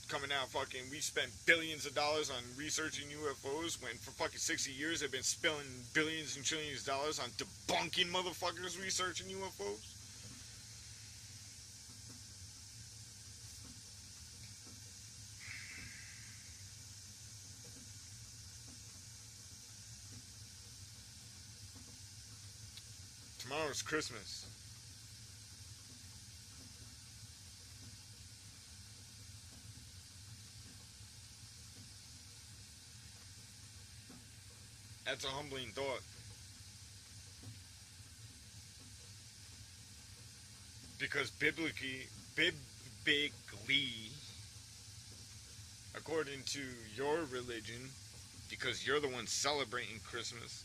coming out fucking, we spent billions of dollars on researching UFOs when for fucking 60 years they've been spilling billions and trillions of dollars on debunking motherfuckers researching UFOs. Tomorrow's Christmas. That's a humbling thought. Because biblically, according to your religion, because you're the one celebrating Christmas,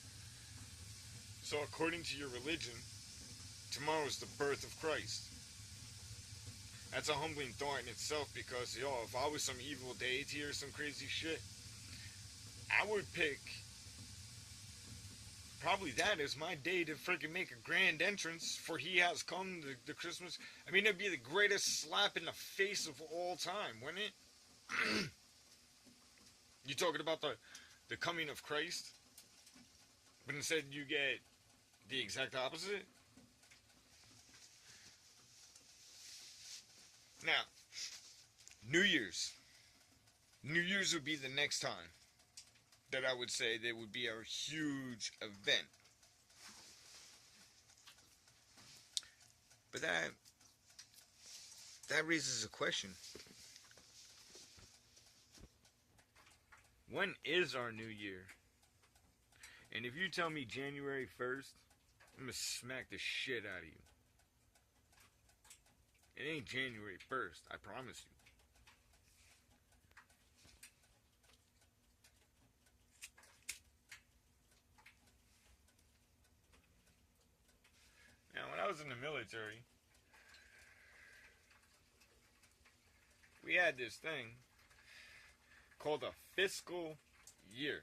so according to your religion, tomorrow is the birth of Christ. That's a humbling thought in itself because, yo, if I was some evil deity or some crazy shit, I would pick probably that is my day to freaking make a grand entrance, for he has come, the Christmas. I mean, it'd be the greatest slap in the face of all time, wouldn't it? You talking about the coming of Christ? But instead you get the exact opposite? Now, New Year's. New Year's would be the next time that I would say there would be a huge event. But that raises a question. When is our new year? And if you tell me January 1st, I'm gonna smack the shit out of you. It ain't January 1st, I promise you. Now, when I was in the military, we had this thing called a fiscal year.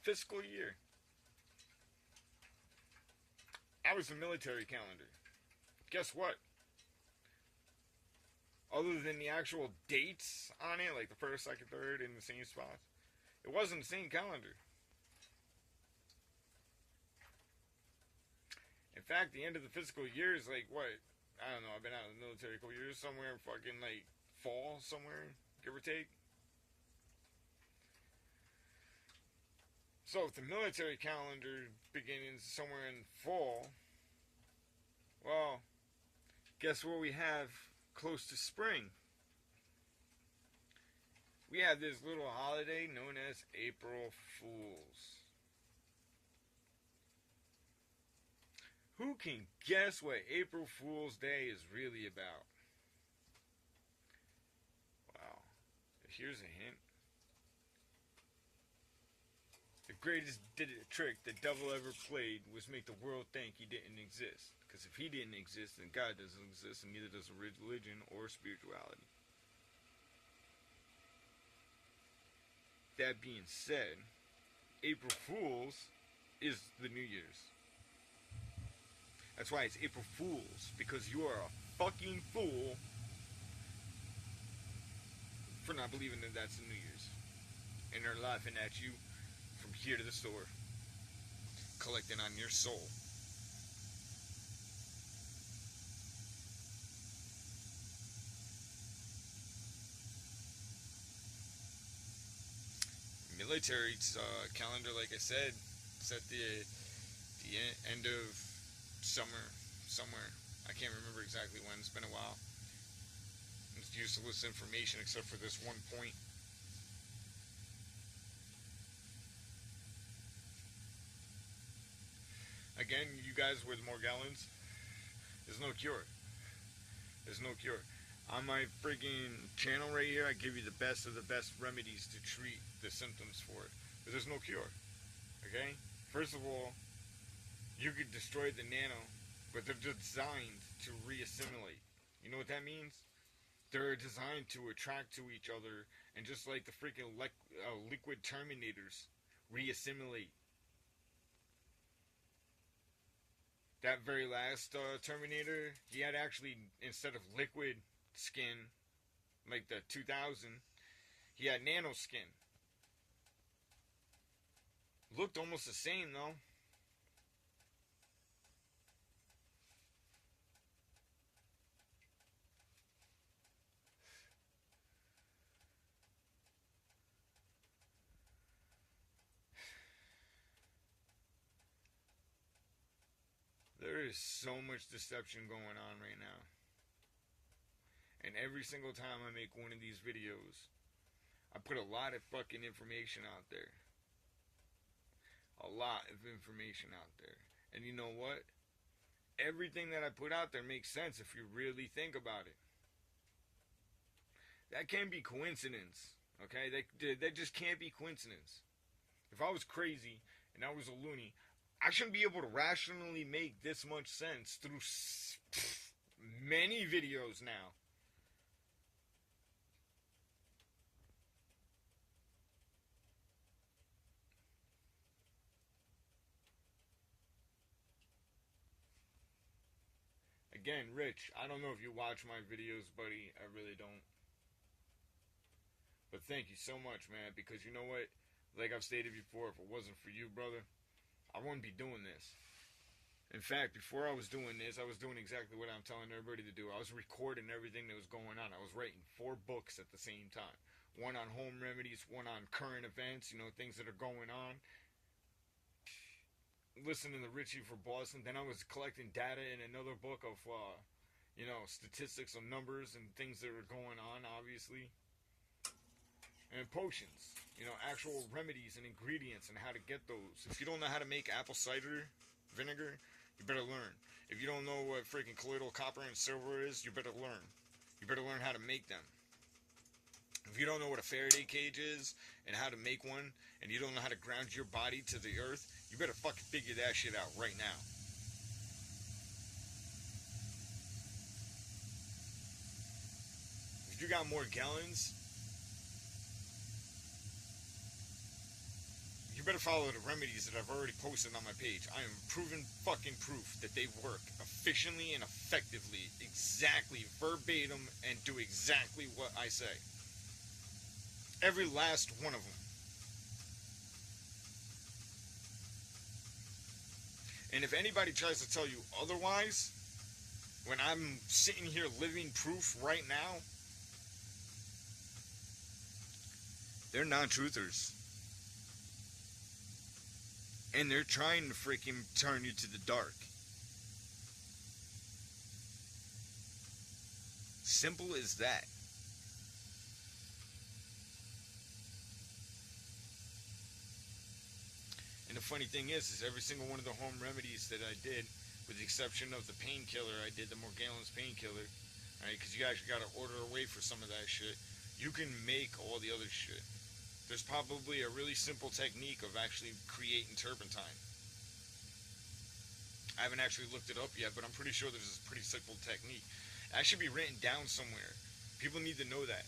Fiscal year. I was a military calendar. Guess what? Other than the actual dates on it, like the first, second, third in the same spots, it wasn't the same calendar. In fact, the end of the fiscal year is like what? I don't know. I've been out of the military a couple years. Somewhere in fucking like fall, somewhere, give or take. So if the military calendar begins somewhere in fall, well, guess what we have close to spring? We have this little holiday known as April Fools. Who can guess what April Fool's Day is really about? Wow. Here's a hint. The greatest trick the devil ever played was make the world think he didn't exist. Because if he didn't exist, then God doesn't exist, and neither does religion or spirituality. That being said, April Fool's is the New Year's. That's why it's April Fool's, because you are a fucking fool for not believing that that's the New Year's. And they're laughing at you from here to the store, collecting on your soul. Military's calendar, like I said, set the end of summer, somewhere. I can't remember exactly when. It's been a while. It's useless information except for this one point. Again, you guys with Morgellons, there's no cure. There's no cure. On my freaking channel right here, I give you the best of the best remedies to treat the symptoms for it. But there's no cure. Okay? First of all, you could destroy the nano, but they're designed to reassimilate. You know what that means? They're designed to attract to each other, and just like the freaking liquid terminators reassimilate. That very last Terminator, he had actually, instead of liquid skin, like the 2000, he had nano skin. Looked almost the same though. There is so much deception going on right now. And every single time I make one of these videos, I put a lot of fucking information out there. A lot of information out there. And you know what? Everything that I put out there makes sense if you really think about it. That can't be coincidence. Okay? That just can't be coincidence. If I was crazy and I was a loony, I shouldn't be able to rationally make this much sense through many videos now. Again, Rich, I don't know if you watch my videos, buddy. I really don't. But thank you so much, man, because you know what? Like I've stated before, if it wasn't for you, brother, I wouldn't be doing this. In fact, before I was doing this, I was doing exactly what I'm telling everybody to do. I was recording everything that was going on. I was writing 4 books at the same time. One on home remedies, one on current events, things that are going on. Listening to Richie for Boston. Then I was collecting data in another book of, statistics of numbers and things that are going on, obviously. And potions, you know, actual remedies and ingredients and how to get those. If you don't know how to make apple cider vinegar, you better learn. If you don't know what freaking colloidal copper and silver is, you better learn. You better learn how to make them. If you don't know what a Faraday cage is and how to make one, and you don't know how to ground your body to the earth, you better fucking figure that shit out right now. If you got Morgellons, you better follow the remedies that I've already posted on my page. I am proven fucking proof that they work efficiently and effectively, exactly verbatim, and do exactly what I say. Every last one of them. And if anybody tries to tell you otherwise, when I'm sitting here living proof right now, they're non-truthers. And they're trying to freaking turn you to the dark. Simple as that. And the funny thing is every single one of the home remedies that I did, with the exception of the painkiller, I did the Morgellons painkiller, right? Because you actually got to order away for some of that shit. You can make all the other shit. There's probably a really simple technique of actually creating turpentine. I haven't actually looked it up yet, but I'm pretty sure there's a pretty simple technique. That should be written down somewhere. People need to know that.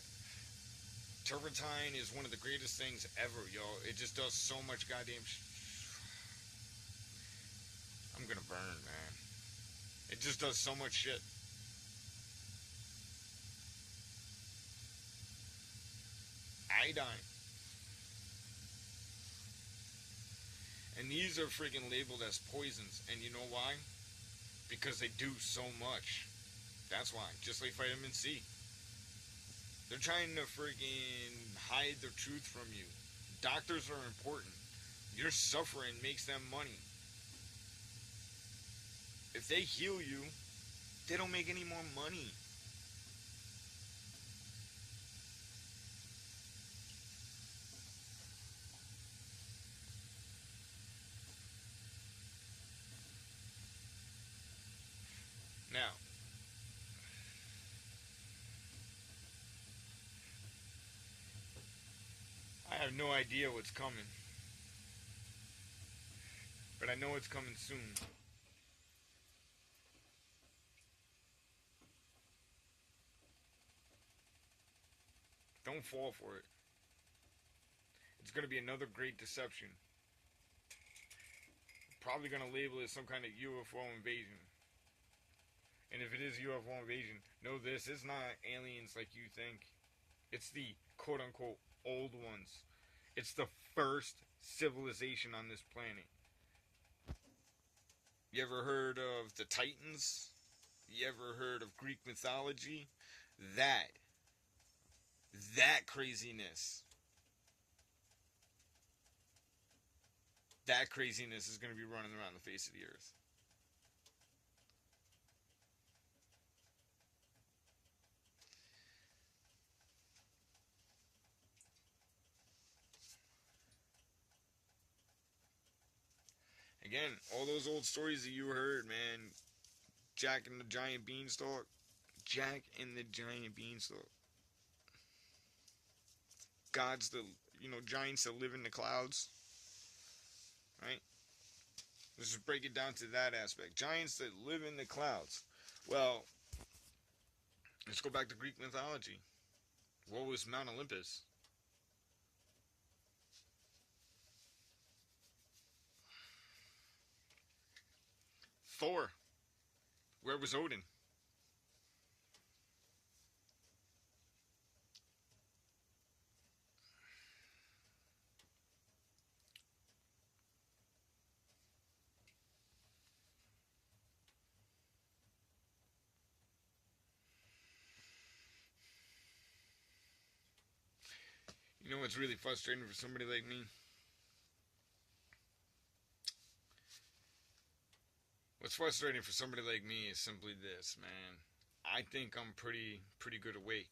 Turpentine is one of the greatest things ever, yo. It just does so much goddamn I'm gonna burn, man. It just does so much shit. Iodine. And these are freaking labeled as poisons. And you know why? Because they do so much. That's why. Just like vitamin C. They're trying to freaking hide the truth from you. Doctors are important. Your suffering makes them money. If they heal you, they don't make any more money. Now, I have no idea what's coming. But I know it's coming soon. Don't fall for it. It's going to be another great deception. Probably going to label it some kind of UFO invasion. And if it is UFO invasion, know this, it's not aliens like you think. It's the quote-unquote old ones. It's the first civilization on this planet. You ever heard of the Titans? You ever heard of Greek mythology? That craziness. That craziness is going to be running around the face of the earth. Again, all those old stories that you heard, man. Jack and the Giant Beanstalk. Jack and the Giant Beanstalk. Gods that, giants that live in the clouds. Right? Let's just break it down to that aspect. Giants that live in the clouds. Well, let's go back to Greek mythology. What was Mount Olympus? Thor. Where was Odin? You know what's really frustrating for somebody like me? What's frustrating for somebody like me is simply this, man. I think I'm pretty good awake.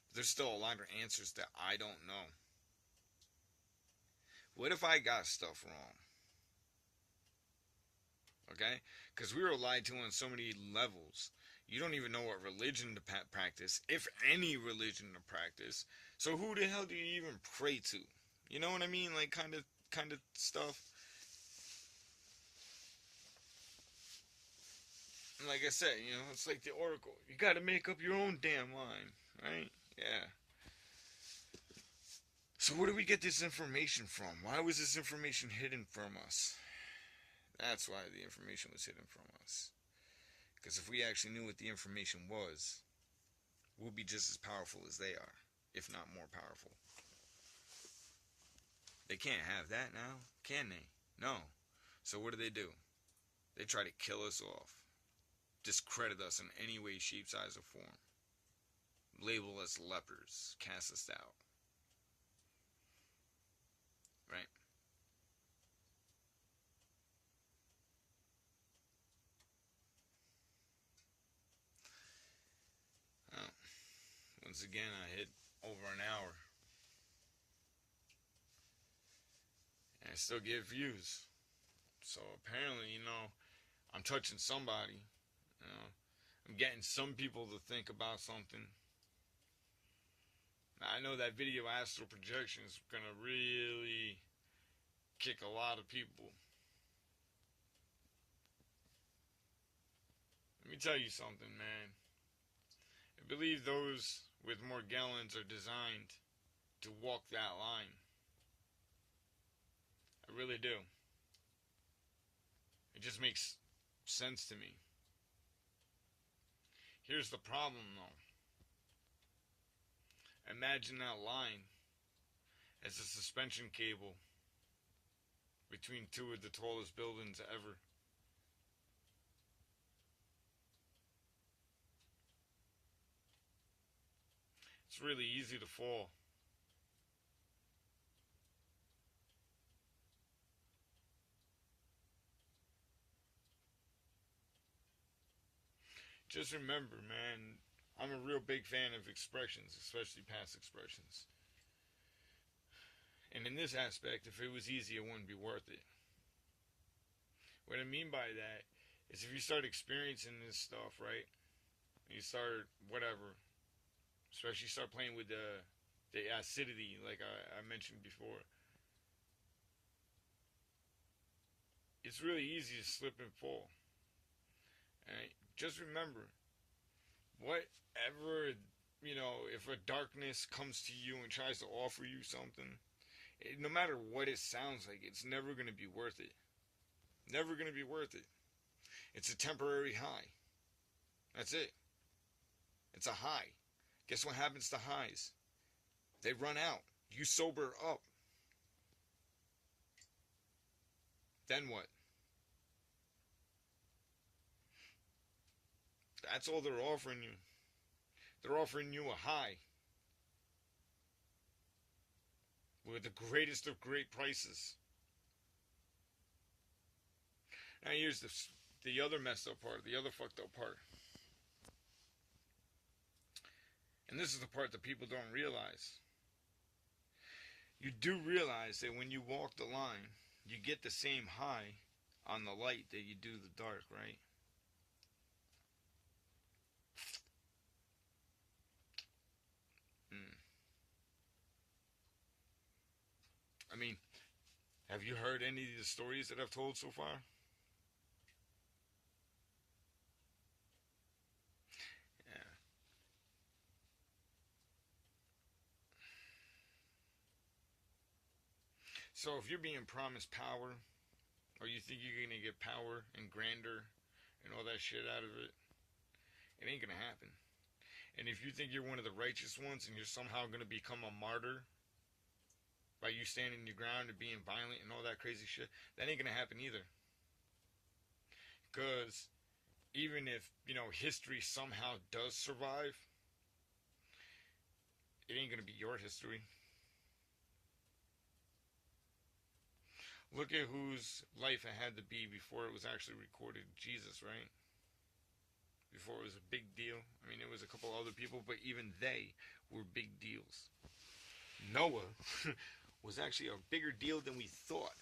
But there's still a lot of answers that I don't know. What if I got stuff wrong? Okay? Because we were lied to on so many levels. You don't even know what religion to practice, if any religion to practice. So who the hell do you even pray to? You know what I mean? Like kind of stuff. And like I said, it's like the oracle. You got to make up your own damn line, right? Yeah. So where do we get this information from? Why was this information hidden from us? That's why the information was hidden from us. Because if we actually knew what the information was, we'll be just as powerful as they are, if not more powerful. They can't have that now, can they? No. So what do? They try to kill us off, discredit us in any way, shape, size, or form, label us lepers, cast us out. Right? Well, once again, I hit over an hour. And I still get views. So apparently, I'm touching somebody. I'm getting some people to think about something. Now, I know that video astral projection is going to really kick a lot of people. Let me tell you something, man. I believe those with Morgellons are designed to walk that line. I really do. It just makes sense to me. Here's the problem, though. Imagine that line as a suspension cable between two of the tallest buildings ever. It's really easy to fall. Just remember, man, I'm a real big fan of expressions, especially past expressions. And in this aspect, if it was easy, it wouldn't be worth it. What I mean by that is if you start experiencing this stuff, right? You start whatever, especially start playing with the acidity, like I mentioned before. It's really easy to slip and fall. Right? Just remember, whatever, if a darkness comes to you and tries to offer you something, no matter what it sounds like, it's never going to be worth it. Never going to be worth it. It's a temporary high. That's it. It's a high. Guess what happens to highs? They run out. You sober up. Then what? That's all they're offering you. They're offering you a high with the greatest of great prices. Now here's the other messed up part, the other fucked up part. And this is the part that people don't realize. You do realize that when you walk the line, you get the same high on the light that you do the dark, right? I mean, have you heard any of the stories that I've told so far? Yeah. So if you're being promised power, or you think you're gonna get power and grandeur and all that shit out of it, it ain't gonna happen. And if you think you're one of the righteous ones and you're somehow gonna become a martyr by you standing your ground and being violent and all that crazy shit, that ain't gonna happen either. Because even if, history somehow does survive, it ain't gonna be your history. Look at whose life it had to be before it was actually recorded. Jesus, right? Before it was a big deal. I mean, it was a couple other people, but even they were big deals. Noah was actually a bigger deal than we thought.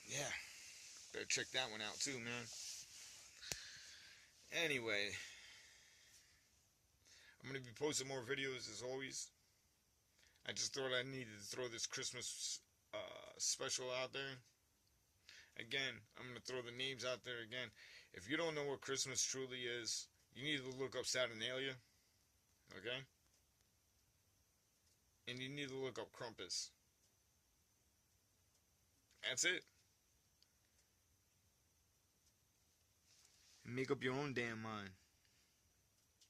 Yeah, better check that one out too, man. Anyway, I'm going to be posting more videos as always. I just thought I needed to throw this Christmas special out there. Again, I'm going to throw the names out there again. If you don't know what Christmas truly is, you need to look up Saturnalia. Okay? And you need to look up krumpus. That's it. Make up your own damn mind.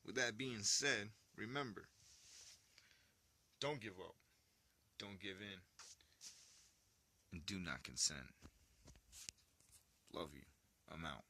With that being said, remember, don't give up. Don't give in. And do not consent. Love you. I'm out.